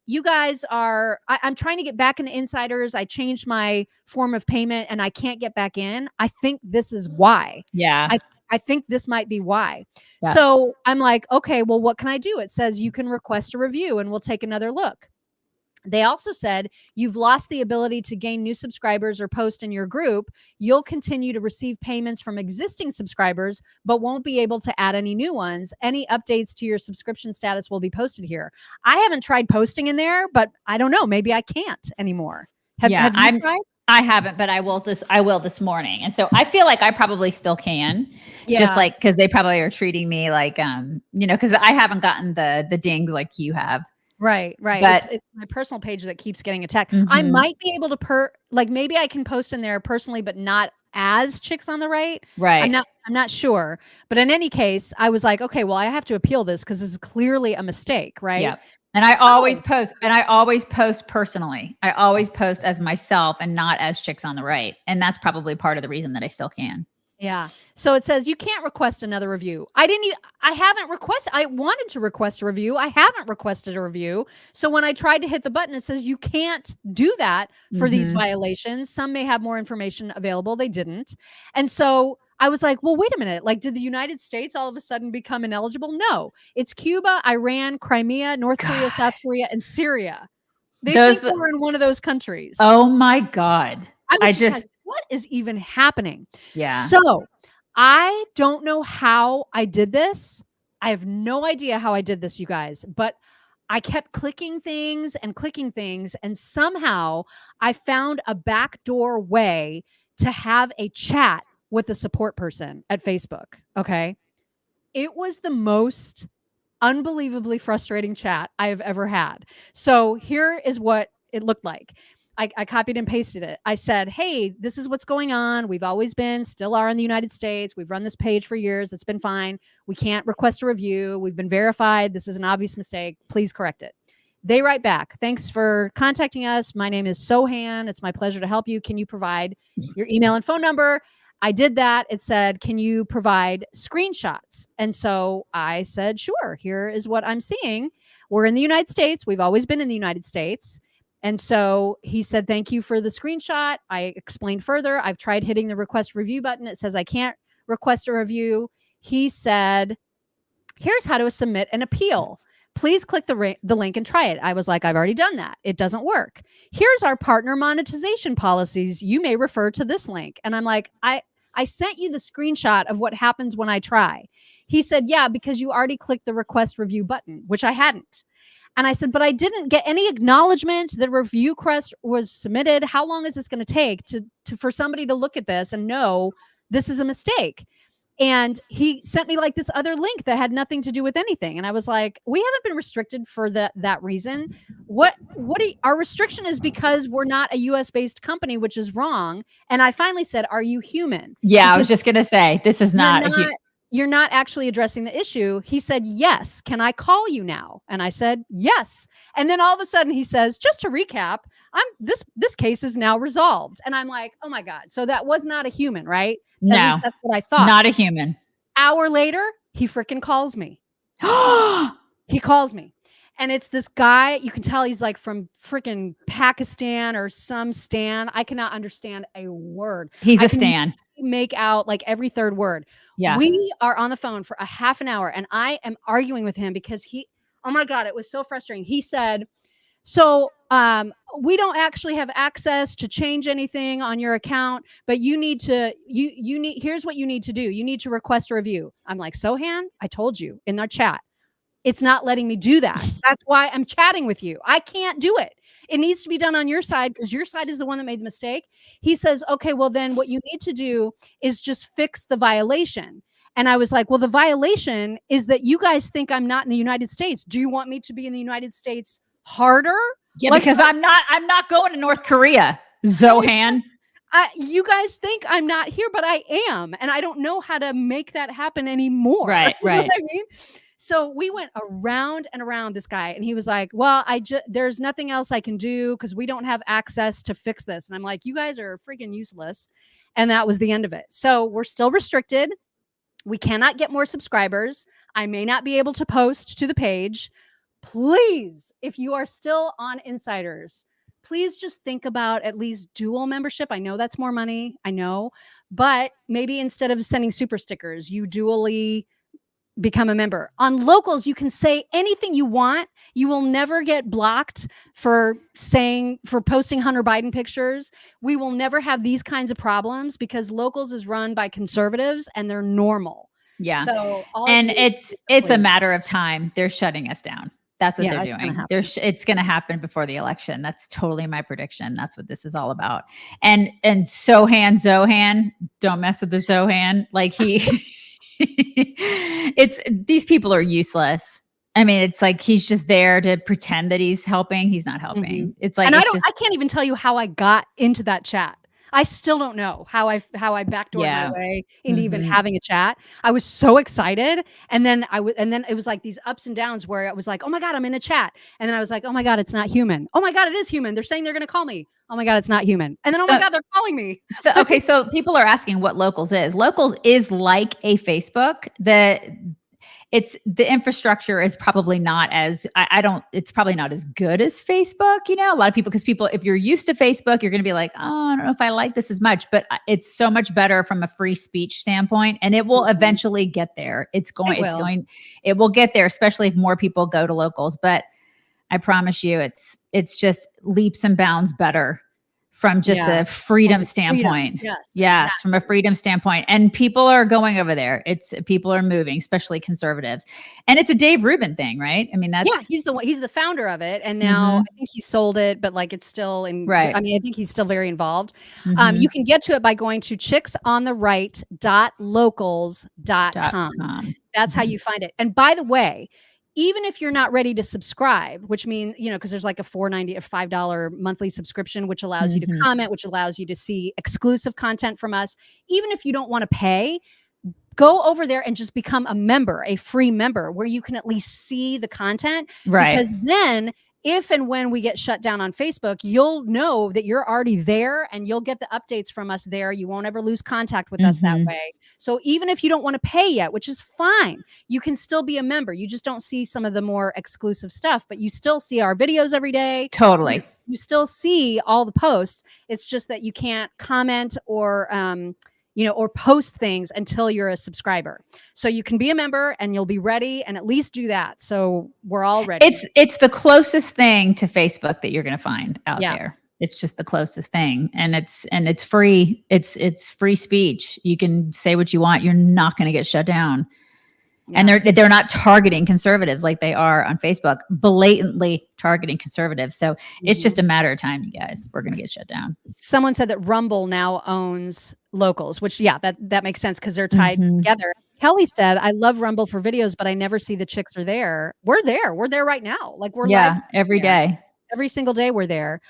A: you guys I'm trying to get back into insiders. I changed my form of payment and I can't get back in. I think this is why.
B: Yeah.
A: I think this might be why. Yeah. So I'm like, okay, well, what can I do? It says you can request a review and we'll take another look. They also said you've lost the ability to gain new subscribers or post in your group. You'll continue to receive payments from existing subscribers, but won't be able to add any new ones. Any updates to your subscription status will be posted here. I haven't tried posting in there, but I don't know. Maybe I can't anymore. Have you tried?
B: I haven't, but I will this morning. And so I feel like I probably still can. Yeah. Just like, because they probably are treating me like, because I haven't gotten the dings like you have.
A: Right. But it's my personal page that keeps getting attacked. I might be able to maybe I can post in there personally, but not as Chicks on the Right.
B: Right.
A: I'm not sure. But in any case, I was like, okay, well, I have to appeal this because this is clearly a mistake, right?
B: Yeah. And I always post personally. I always post as myself and not as Chicks on the Right. And that's probably part of the reason that I still can.
A: Yeah. So it says you can't request another review. I wanted to request a review. I haven't requested a review. So when I tried to hit the button, it says you can't do that for these violations. Some may have more information available. They didn't. And so I was like, well, wait a minute. Like, did the United States all of a sudden become ineligible? No, it's Cuba, Iran, Crimea, North Korea, South Korea, and Syria. They think we're in one of those countries.
B: Oh my God.
A: I was just like, what is even happening?
B: Yeah.
A: So I don't know how I did this. I have no idea how I did this, you guys, but I kept clicking things, and somehow I found a backdoor way to have a chat with a support person at Facebook. Okay. It was the most unbelievably frustrating chat I have ever had. So here is what it looked like. I copied and pasted it. I said, hey, this is what's going on. We've always been, still are in the United States. We've run this page for years. It's been fine. We can't request a review. We've been verified. This is an obvious mistake. Please correct it. They write back, thanks for contacting us. My name is Sohan. It's my pleasure to help you. Can you provide your email and phone number? I did that. It said, can you provide screenshots? And so I said, sure, here is what I'm seeing. We're in the United States. We've always been in the United States. And so he said, thank you for the screenshot. I explained further. I've tried hitting the request review button. It says I can't request a review. He said, here's how to submit an appeal. Please click the link and try it. I was like, I've already done that. It doesn't work. Here's our partner monetization policies. You may refer to this link. And I'm like, I sent you the screenshot of what happens when I try. He said, yeah, because you already clicked the request review button, which I hadn't. And I said, but I didn't get any acknowledgement that review request was submitted. How long is this going to take for somebody to look at this and know this is a mistake? And he sent me like this other link that had nothing to do with anything. And I was like, we haven't been restricted for that reason. Our restriction is because we're not a US based company, which is wrong. And I finally said, are you human?
B: Yeah.
A: Because
B: I was just going to say, this is not
A: you're not actually addressing the issue. He said, yes. Can I call you now? And I said, yes. And then all of a sudden he says, just to recap, this case is now resolved. And I'm like, oh my God. So that was not a human, right?
B: No,
A: at least that's what I thought.
B: Not a human.
A: Hour later, he freaking calls me. He calls me. And it's this guy, you can tell he's like from freaking Pakistan or some stan. I cannot understand a word.
B: He's a stan.
A: Make out like every third word.
B: Yeah.
A: We are on the phone for a half an hour and I am arguing with him because oh my God, it was so frustrating. He said, so we don't actually have access to change anything on your account, but you need to, here's what you need to do. You need to request a review. I'm like, Sohan, I told you in our chat, it's not letting me do that. That's why I'm chatting with you. I can't do it. It needs to be done on your side because your side is the one that made the mistake. He says, okay, well then what you need to do is just fix the violation. And I was like, well, the violation is that you guys think I'm not in the United States. Do you want me to be in the United States harder?
B: Yeah, because I'm not going to North Korea, Zohan.
A: You guys think I'm not here, but I am. And I don't know how to make that happen anymore.
B: Right,
A: You know
B: right.
A: what I mean? So we went around and around this guy and he was like, well, there's nothing else I can do because we don't have access to fix this. And I'm like, you guys are freaking useless. And that was the end of it. So we're still restricted. We cannot get more subscribers. I may not be able to post to the page. Please, if you are still on Insiders, please just think about at least dual membership. I know that's more money. I know. But maybe instead of sending super stickers, you dually become a member. On Locals, you can say anything you want. You will never get blocked for posting Hunter Biden pictures. We will never have these kinds of problems because Locals is run by conservatives and they're normal.
B: Yeah.
A: So
B: it's a matter of time. They're shutting us down. That's what they're doing. It's going to happen before the election. That's totally my prediction. That's what this is all about. And Zohan, don't mess with the Zohan. Like these people are useless. I mean, it's like he's just there to pretend that he's helping. He's not helping.
A: Mm-hmm.
B: It's like,
A: and I can't even tell you how I got into that chat. I still don't know how I backdoored my way into even having a chat. I was so excited. And then it was like these ups and downs where I was like, oh my God, I'm in a chat. And then I was like, oh my God, it's not human. Oh my God, it is human. They're saying they're going to call me. Oh my God, it's not human. And then, oh my God, they're calling me.
B: So people are asking what Locals is. Locals is like a Facebook. The infrastructure is probably not as it's probably not as good as Facebook, you know, a lot of people, if you're used to Facebook, you're going to be like, oh, I don't know if I like this as much, but it's so much better from a free speech standpoint. And it will eventually get there. It will get there, especially if more people go to Locals. But I promise you, it's just leaps and bounds better from just
A: Yeah.
B: a freedom
A: From
B: standpoint.
A: Yes.
B: Yes, from a freedom standpoint. And people are going over there. People are moving, especially conservatives. And it's a Dave Rubin thing, right? I mean, that's
A: He's the founder of it, and now I think he sold it, but like it's still in.
B: Right.
A: I mean, I think he's still very involved.
B: Mhm.
A: You can get to it by going to chicksontheright.locals.com. That's how you find it. And by the way, even if you're not ready to subscribe, which means, because there's like a $4.90 or $5 monthly subscription, which allows you to comment, which allows you to see exclusive content from us. Even if you don't want to pay, go over there and just become a member, a free member, where you can at least see the content.
B: Right.
A: Because then if and when we get shut down on Facebook, you'll know that you're already there and you'll get the updates from us there. You won't ever lose contact with us that way. So even if you don't want to pay yet, which is fine, you can still be a member. You just don't see some of the more exclusive stuff, but you still see our videos every day.
B: Totally.
A: You still see all the posts. It's just that you can't comment or post things until you're a subscriber. So you can be a member and you'll be ready and at least do that. So we're all ready.
B: It's the closest thing to Facebook that you're going to find out there. It's just the closest thing, and it's free. It's free speech. You can say what you want. You're not going to get shut down. And they're not targeting conservatives like they are on Facebook, blatantly targeting conservatives. So it's just a matter of time, you guys. We're going to get shut down.
A: Someone said that Rumble now owns Locals, which that makes sense because they're tied together. Kelly said, "I love Rumble for videos, but I never see the chicks are there." We're there. We're there right now. Like we're live
B: every day.
A: Every single day we're there.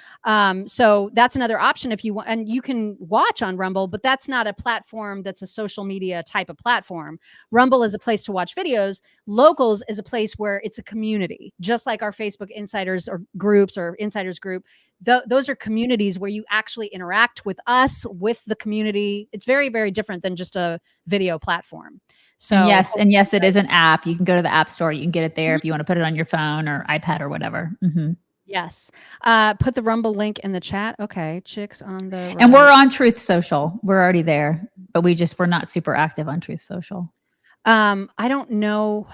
A: So that's another option if you want, and you can watch on Rumble, but that's not a platform that's a social media type of platform. Rumble is a place to watch videos. Locals is a place where it's a community, just like our Facebook insiders or groups or insiders group. Those are communities where you actually interact with us, with the community. It's very, very different than just a video platform. So
B: and yes, it is an app. You can go to the App Store. You can get it there if you want to put it on your phone or iPad or whatever.
A: Yes. Put the Rumble link in the chat. Okay. Chicks on the right.
B: And we're on Truth Social. We're already there, but we're not super active on Truth Social.
A: I don't know.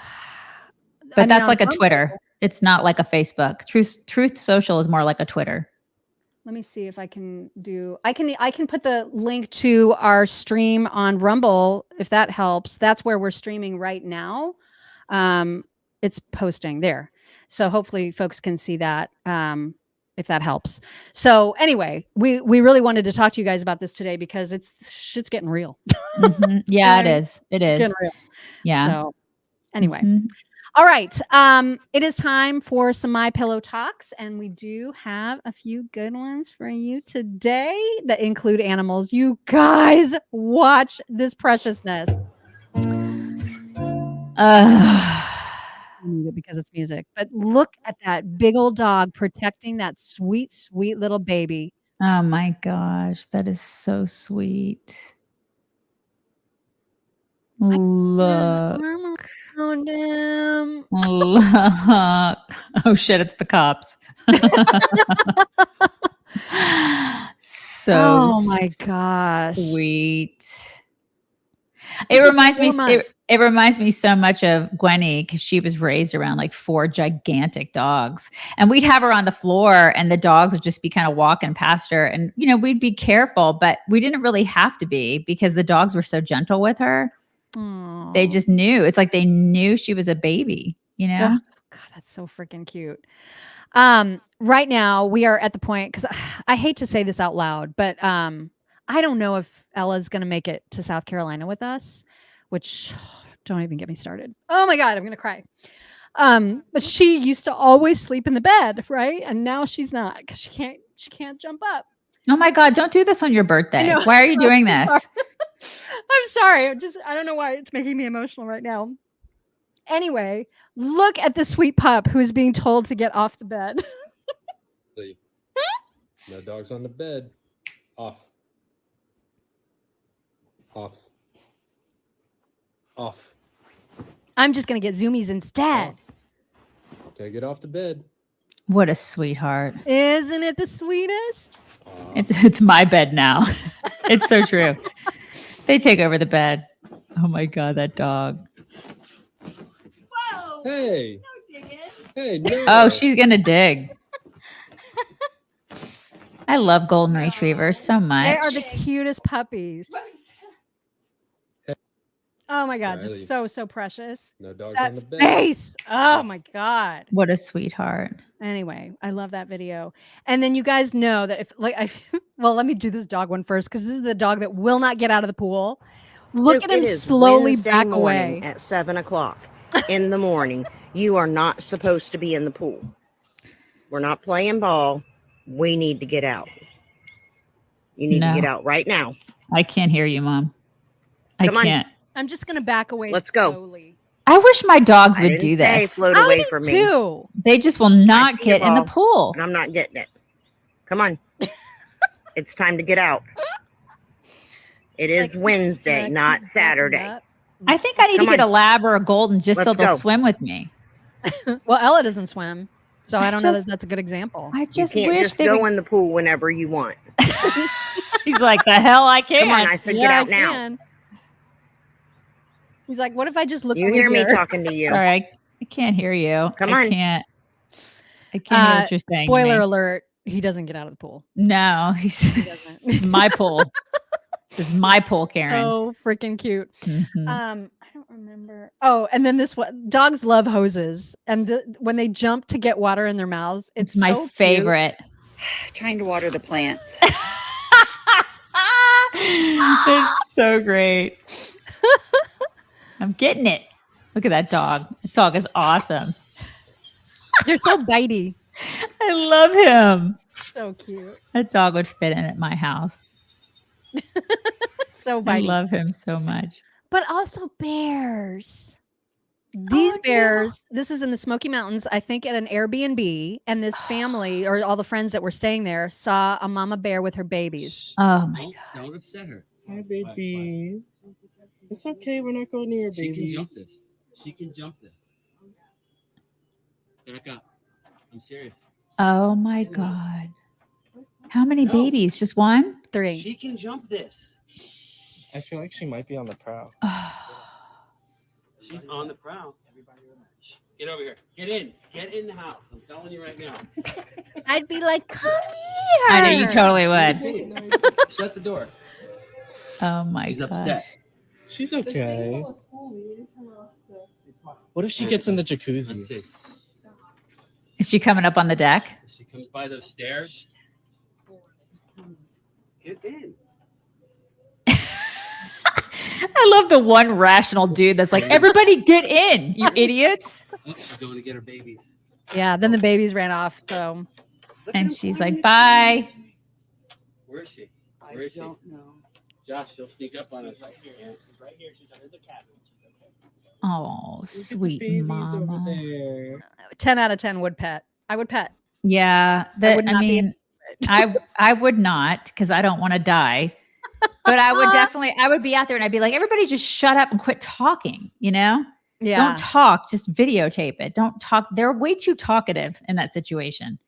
B: But that's like a Twitter. It's not like a Facebook. Truth Social is more like a Twitter.
A: Let me see if I can I can put the link to our stream on Rumble if that helps. That's where we're streaming right now. It's posting there. So hopefully folks can see that if that helps. So anyway, we really wanted to talk to you guys about this today because shit's getting real.
B: Yeah, it is. It is.
A: It's getting real.
B: Yeah.
A: So anyway. All right. It is time for some My Pillow Talks, and we do have a few good ones for you today that include animals. You guys watch this preciousness. Because it's music, but look at that big old dog protecting that sweet, sweet little baby.
B: Oh my gosh, that is so sweet. Look. Look. Oh shit, it's the cops.
A: Oh my gosh.
B: Sweet. It reminds me so much of Gwenny because she was raised around like 4 gigantic dogs, and we'd have her on the floor and the dogs would just be kind of walking past her, and we'd be careful, but we didn't really have to be because the dogs were so gentle with her.
A: Aww.
B: They just knew. It's like they knew she was a baby,
A: Oh, God, that's so freaking cute. Right now we are at the point, because I hate to say this out loud, but I don't know if Ella's going to make it to South Carolina with us, which don't even get me started. Oh my God, I'm going to cry. But she used to always sleep in the bed, right? And now she's not because she can't jump up.
B: Oh my God, don't do this on your birthday. Why are you doing this?
A: I'm sorry. I don't know why it's making me emotional right now. Anyway, look at the sweet pup who is being told to get off the bed.
J: No dogs on the bed. Off. Off. Off.
A: I'm just going to get zoomies instead.
J: Okay, get off the bed.
B: What a sweetheart.
A: Isn't it the sweetest?
B: It's my bed now. It's so true. They take over the bed. Oh my God, that dog.
A: Whoa.
J: Hey.
A: No digging.
J: Hey, no.
B: Oh, she's gonna dig. I love golden retrievers so much.
A: They are the cutest puppies. Oh my God,
J: Riley.
A: just so precious.
J: No dogs
A: That
J: on the bed.
A: face. Oh my God.
B: What a sweetheart.
A: Anyway, I love that video. And then you guys know that if well, let me do this dog one first because this is the dog that will not get out of the pool. Look at him
K: It is
A: slowly
K: Wednesday
A: back
K: morning
A: away.
K: at 7:00 in the morning. You are not supposed to be in the pool. We're not playing ball. We need to get out. You need to get out right now.
B: I can't hear you, Mom.
K: Come
B: I
K: on.
B: can't.
A: I'm just gonna back away.
K: Let's go.
A: Slowly.
B: I wish my dogs
K: I
B: would
K: didn't
B: do
K: say
B: this.
K: float away from me.
A: Too.
B: They just will
K: I
B: not
K: see
B: get in the
K: ball,
B: pool.
K: and I'm not getting it. Come on. It's time to get out. It is Wednesday, not Saturday.
B: I think I need
K: Come
B: to get
K: on.
B: a lab or a golden just so
K: Let's
B: they'll
K: go.
B: swim with me.
A: Well, Ella doesn't swim, so I don't know
B: just-
A: that that's a good example.
B: I
K: You
B: just
K: can't
B: wish
K: just
B: they
K: go
B: would...
K: in the pool whenever you want.
B: He's like, the hell I can't.
K: Come on, I said get out now.
A: Can. He's like, what if I just look
K: You
A: over
K: hear me
A: here?
K: talking to you.
B: All right, I can't hear you.
K: Come
B: I
K: on.
B: can't hear what you're saying. to
A: Spoiler
B: me.
A: alert, he doesn't get out of the pool.
B: No, it's my pool. It's my pool, Karen.
A: So freaking cute.
B: Mhm.
A: I don't remember. Oh, and then this one, dogs love hoses, and when they jump to get water in their mouths, it's
B: my
A: so cute.
B: favorite.
L: Trying to water the plants.
B: It's so great. I'm getting it. Look at that dog. That dog is awesome.
A: They're so bitey.
B: I love him.
A: So cute.
B: That dog would fit in at my house.
A: So
B: I
A: bitey.
B: love him so much.
A: But also bears. These bears, this is in the Smoky Mountains, I think at an Airbnb, and this family or all the friends that were staying there saw a mama bear with her babies.
B: Oh my God.
M: Don't upset her.
J: Hi, baby. It's okay. We're not going near
M: She
J: babies.
M: can jump this. She can jump this. Back up. I'm serious.
B: Oh my God. How many babies? Just one?
A: 3.
M: She can jump this.
J: I feel like she might be on the prowl.
M: She's on the prowl. Get over here. Get in. Get in the house. I'm telling you right now.
A: I'd be like, come here.
B: I know you totally would.
M: Shut the door.
B: Oh my
M: He's
B: God.
M: upset.
J: She's okay. What if she gets in the jacuzzi?
M: Let's see.
B: Is she coming up on the deck?
M: She comes by those stairs. Get in.
B: I love the one rational dude that's like, everybody get in, you idiots.
M: Oh, she's going to get her babies.
A: Yeah, then the babies ran off. So,
B: And she's like, bye.
M: Where is she? Where is she? I don't know. Josh, she'll sneak up on us. Right here. Right here. She's under the cabin. She's okay.
B: Oh, sweet mama.
A: 10 out of 10 would pet. I would pet.
B: Yeah,
A: I would not be
B: mean, I would not because I don't want to die. But I would definitely, I would be out there and I'd be like, everybody just shut up and quit talking, you know?
A: Yeah.
B: Don't talk, just videotape it. Don't talk. They're way too talkative in that situation.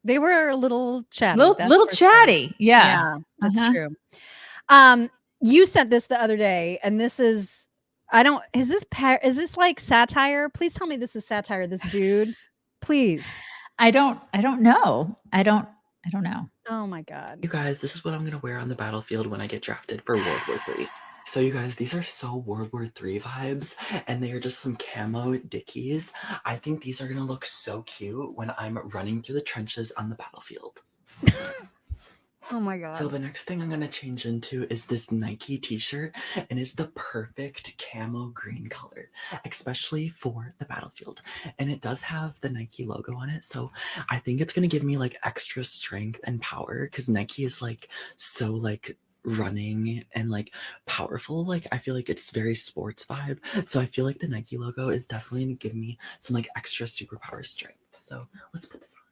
A: They were a little chatty.
B: Little
A: that's for sure.
B: chatty. Yeah.
A: That's
B: Uh-huh.
A: true. You sent this the other day, and this is, is this like satire? Please tell me this is satire, this dude. Please.
B: I don't know. I don't know.
A: Oh my God.
X: You guys, this is what I'm gonna wear on the battlefield when I get drafted for World War III. So you guys, these are so World War III vibes, and they are just some camo dickies. I think these are gonna look so cute when I'm running through the trenches on the battlefield.
A: Oh my God.
X: So the next thing I'm gonna change into is this Nike t-shirt, and it's the perfect camo green color, especially for the battlefield. And it does have the Nike logo on it, so I think it's gonna give me like extra strength and power because Nike is like so like running and like powerful. Like I feel like it's very sports vibe. So I feel like the Nike logo is definitely gonna give me some like extra superpower strength. So let's put this on.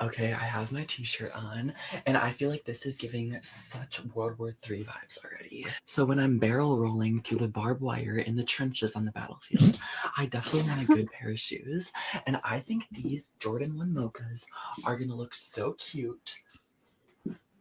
X: Okay, I have my t-shirt on, and I feel like this is giving such World War III vibes already. So when I'm barrel rolling through the barbed wire in the trenches on the battlefield, I definitely want a good pair of shoes, and I think these Jordan 1 Mochas are gonna look so cute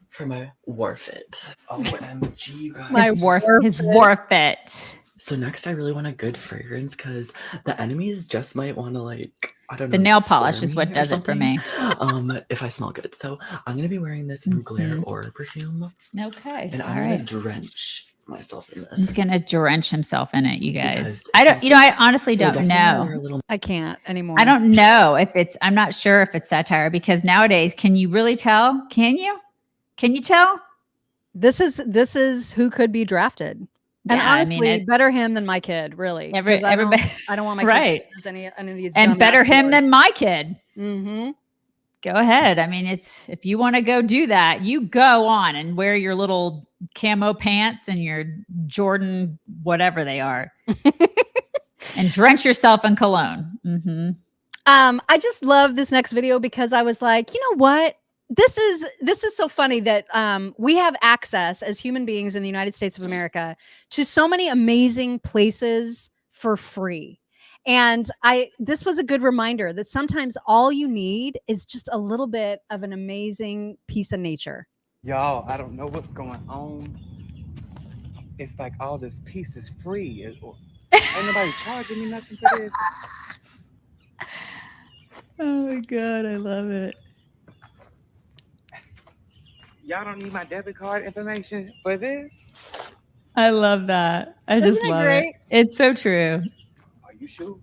X: for my war fit. OMG, you guys.
B: His war fit.
X: So next, I really want a good fragrance because the enemies just might want to like, I don't know.
B: The nail polish
X: slur
B: is
X: me
B: what
X: or
B: does it for
X: something,
B: me.
X: if I smell good. So I'm going to be wearing this in Glare Aura perfume.
B: Okay.
X: And I'm going to drench myself in this.
B: He's gonna drench himself in it, you guys.
X: Because
B: I don't, I honestly
X: so
B: don't know.
A: I can't anymore.
B: I don't know if I'm not sure if it's satire because nowadays, can you really tell? Can you? Can you tell?
A: This is who could be drafted. And
B: Yeah, I mean,
A: honestly,
B: it's-
A: better him than my kid, really. 'Cause
B: everybody,
A: I don't want my kid
B: right.
A: to use any of these.
B: And better him than my kid.
A: Mm-hmm.
B: Go ahead. I mean, if you want to go do that, you go on and wear your little camo pants and your Jordan, whatever they are, and drench yourself in cologne. Mm-hmm.
A: I just love this next video because I was like, you know what? This is so funny that we have access as human beings in the United States of America to so many amazing places for free. And this was a good reminder that sometimes all you need is just a little bit of an amazing piece of nature.
N: Y'all, I don't know what's going on. It's like all this piece is free. Ain't nobody charging me nothing for this.
B: Oh my God, I love it.
N: Y'all don't need my debit card information for this?
B: I love that. I just
A: Isn't it
B: love
A: great?
B: it. It's so true.
N: Are you sure?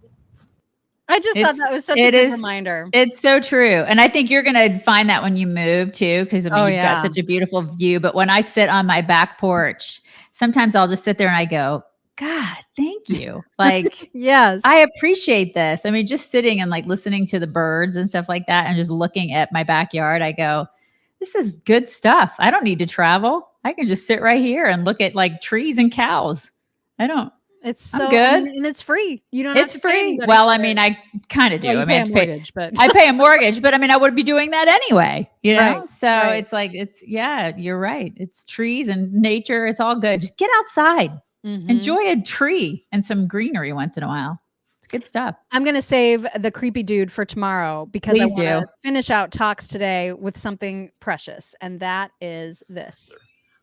A: I just thought that was such a good reminder.
B: It's so true. And I think you're going to find that when you move too, because I mean, you've got such a beautiful view. But when I sit on my back porch, sometimes I'll just sit there and I go, God, thank you. Like,
A: yes,
B: I appreciate this. I mean, just sitting and like listening to the birds and stuff like that and just looking at my backyard, I go, this is good stuff. I don't need to travel. I can just sit right here and look at like trees and cows.
A: It's so
B: I'm good.
A: and it's free. You don't have
B: It's
A: to pay
B: free.
A: anybody
B: Well,
A: for
B: I mean,
A: it.
B: I kind of do.
A: Well, you
B: I mean,
A: pay a mortgage, but
B: I pay a mortgage, but I mean, I would be doing that anyway, you know?
A: Right,
B: So
A: right.
B: it's like, yeah, you're right. It's trees and nature. It's all good. Just get outside,
A: Mhm.
B: enjoy a tree and some greenery once in a while. It's good stuff.
A: I'm going to save the creepy dude for tomorrow because
B: Please
A: I want
B: do.
A: to finish out talks today with something precious. And that is this.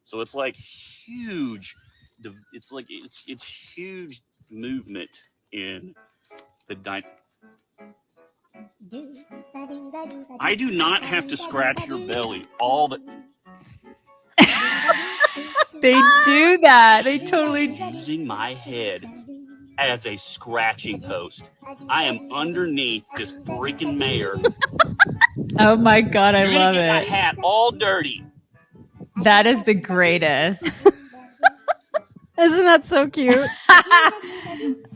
O: So it's like huge. It's like it's huge movement in the I do not have to scratch your belly all the.
B: They do that. They totally
O: using my head as a scratching post. I am underneath this freaking mayor.
B: Oh my God, I
O: You're gonna
B: love
O: get my
B: it.
O: hat all dirty.
B: That is the greatest.
A: Isn't that so cute?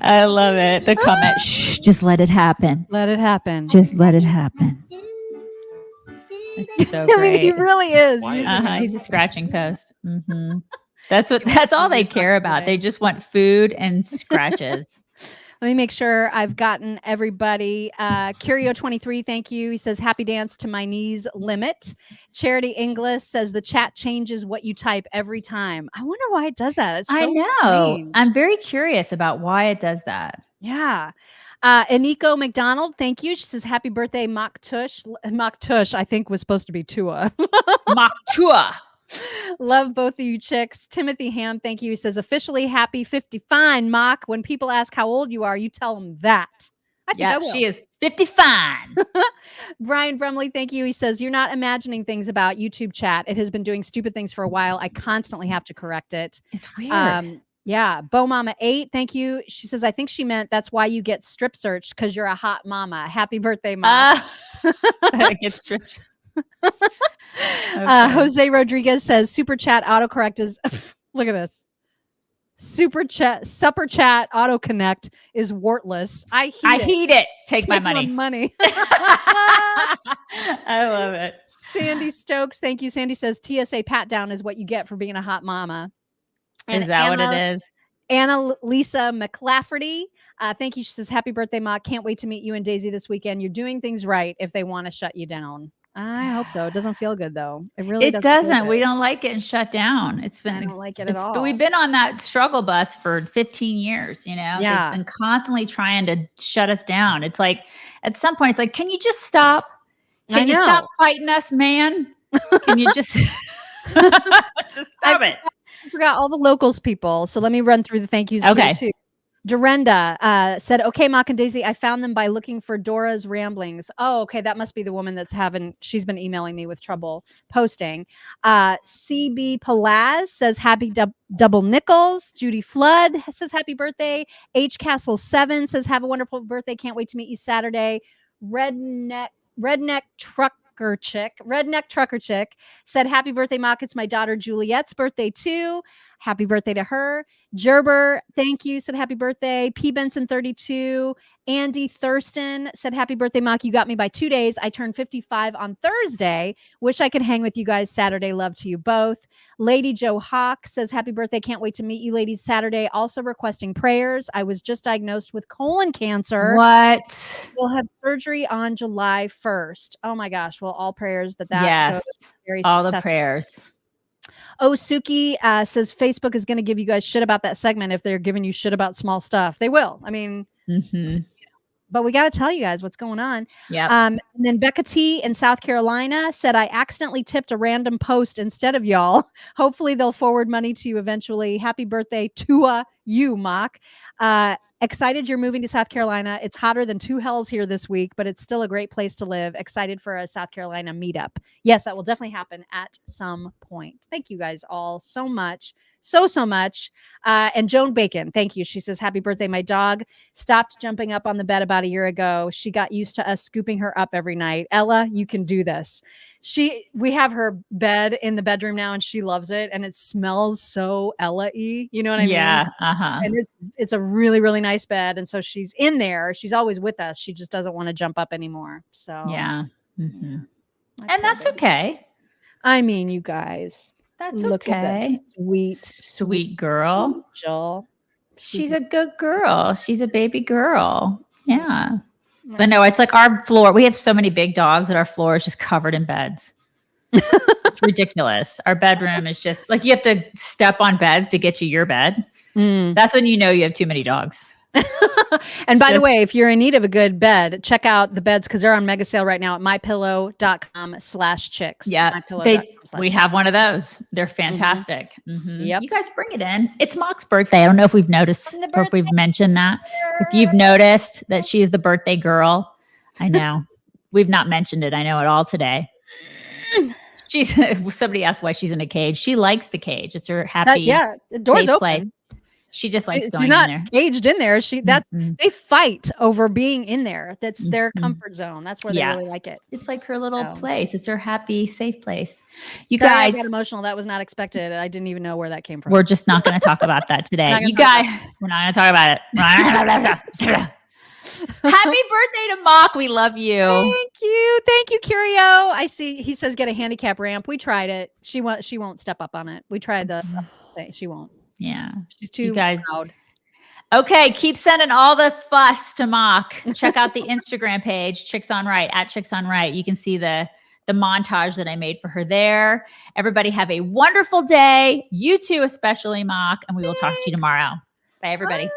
B: I love it. The comment, shh, just let it happen.
A: Let it happen.
B: Just let it happen. It's so great.
A: I mean, he really is.
B: He's a scratching post. Mm-hmm. That's all they care about. They just want food and scratches.
A: Let me make sure I've gotten everybody. Curio23, thank you. He says, happy dance to my knees limit. Charity Inglis says, the chat changes what you type every time. I wonder why it does that. It's so
B: I know.
A: strange.
B: I'm very curious about why it does that.
A: Yeah. Aniko McDonald, thank you. She says, happy birthday, Mock Tush. Mock Tush, I think, was supposed to be Tua.
B: Mock Tua.
A: Love both of you chicks. Timothy Ham, thank you. He says, officially happy 50 fine, Mock. When people ask how old you are, you tell them that. I think I
B: Yeah,
A: will.
B: she is 50 fine.
A: Brian Brumley, thank you. He says, you're not imagining things about YouTube chat. It has been doing stupid things for a while. I constantly have to correct it.
B: It's weird.
A: Yeah. Bo Mama 8, thank you. She says, I think she meant that's why you get strip searched because you're a hot mama. Happy birthday, Mom.
B: I get strip.
A: Jose Rodriguez says, super chat autocorrect is, look at this. Supper chat auto connect is wartless. I
B: heat it. Take my money.
A: money.
B: I love it.
A: Sandy Stokes, thank you. Sandy says TSA pat down is what you get for being a hot mama.
B: Is that what it is?
A: Anna Lisa McLafferty, thank you. She says, happy birthday, Ma. Can't wait to meet you and Daisy this weekend. You're doing things right if they want to shut you down. I hope so. It doesn't feel good though. It really
B: It
A: doesn't. feel
B: doesn't.
A: good.
B: We don't like it and shut down. It's been.
A: I don't like it at all.
B: But we've been on that struggle bus for 15 years. You know,
A: Yeah.
B: They've been constantly trying to shut us down. It's like at some point, it's like, can you just stop? Can you stop fighting us, man? Can you just just stop it?
A: I forgot all the locals people. So let me run through the thank yous
B: Okay.
A: here too. Dorinda said, okay, Mock and Daisy, I found them by looking for Dora's Ramblings. Oh, okay. That must be the woman she's been emailing me with trouble posting. CB Palaz says, happy double nickels. Judy Flood says, happy birthday. H Castle 7 says, have a wonderful birthday. Can't wait to meet you Saturday. Redneck Trucker Chick said, happy birthday, Mock. It's my daughter Juliet's birthday too. Happy birthday to her. Gerber, thank you, said happy birthday. P. Benson 32. Andy Thurston said, happy birthday, Mock. You got me by 2 days. I turned 55 on Thursday. Wish I could hang with you guys Saturday. Love to you both. Lady Joe Hawk says, happy birthday. Can't wait to meet you ladies Saturday. Also requesting prayers. I was just diagnosed with colon cancer.
B: What?
A: We'll have surgery on July 1st. Oh my gosh. Well, all prayers that
B: yes,
A: goes very
B: all
A: successful.
B: the prayers.
A: Oh, Suki says Facebook is going to give you guys shit about that segment if they're giving you shit about small stuff. They will. I mean, but we got to tell you guys what's going on.
B: Yeah.
A: And then Becca T in South Carolina said, I accidentally tipped a random post instead of y'all. Hopefully they'll forward money to you eventually. Happy birthday to you, Mock. Excited you're moving to South Carolina. It's hotter than two hells here this week, but it's still a great place to live. Excited for a South Carolina meetup. Yes, that will definitely happen at some point. Thank you guys all so much. So much. And Joan Bacon, thank you. She says, happy birthday. My dog stopped jumping up on the bed about a year ago. She got used to us scooping her up every night. Ella, you can do this. We have her bed in the bedroom now and she loves it. And it smells so Ella-y. You know what I mean?
B: Yeah.
A: And it's a really, really nice bed. And so she's in there. She's always with us. She just doesn't want to jump up anymore. So
B: yeah. And that's okay.
A: I mean, you guys.
B: That's
A: Look
B: okay.
A: at that
B: sweet girl.
A: Angel.
B: She's a good girl. She's a baby girl. Yeah. But no, it's like our floor. We have so many big dogs that our floor is just covered in beds. It's ridiculous. Our bedroom is just like you have to step on beds to get to your bed. That's when you know you have too many dogs.
A: And by the way, if you're in need of a good bed, check out the beds because they're on mega sale right now at mypillow.com/chicks.
B: Yeah, we have one of those. They're fantastic.
A: Yep.
B: You guys bring it in. It's Mock's birthday. I don't know if we've noticed or if we've mentioned that. If you've noticed that she is the birthday girl, I know. We've not mentioned it. I know it all today. Somebody asked why she's in a cage. She likes the cage. It's her happy.
A: The door's open.
B: Place. She just likes going
A: she's not
B: in there.
A: Caged in there. They fight over being in there. That's their comfort zone. That's where they really like it.
B: It's like her little place. It's her happy, safe place. You
A: Sorry,
B: guys,
A: I got emotional. That was not expected. I didn't even know where that came from.
B: We're just not going to talk about that today. You guys, we're not going to talk about it. Happy birthday to Mock. We love you.
A: Thank you, Curio. I see. He says get a handicap ramp. We tried it. She won't step up on it. We tried the thing. She won't.
B: Yeah.
A: She's too loud.
B: Okay. Keep sending all the fuss to Mock. Check out the Instagram page, Chicks on Right, at Chicks on Right. You can see the montage that I made for her there. Everybody have a wonderful day. You too, especially Mock. And we will talk to you tomorrow. Bye, everybody.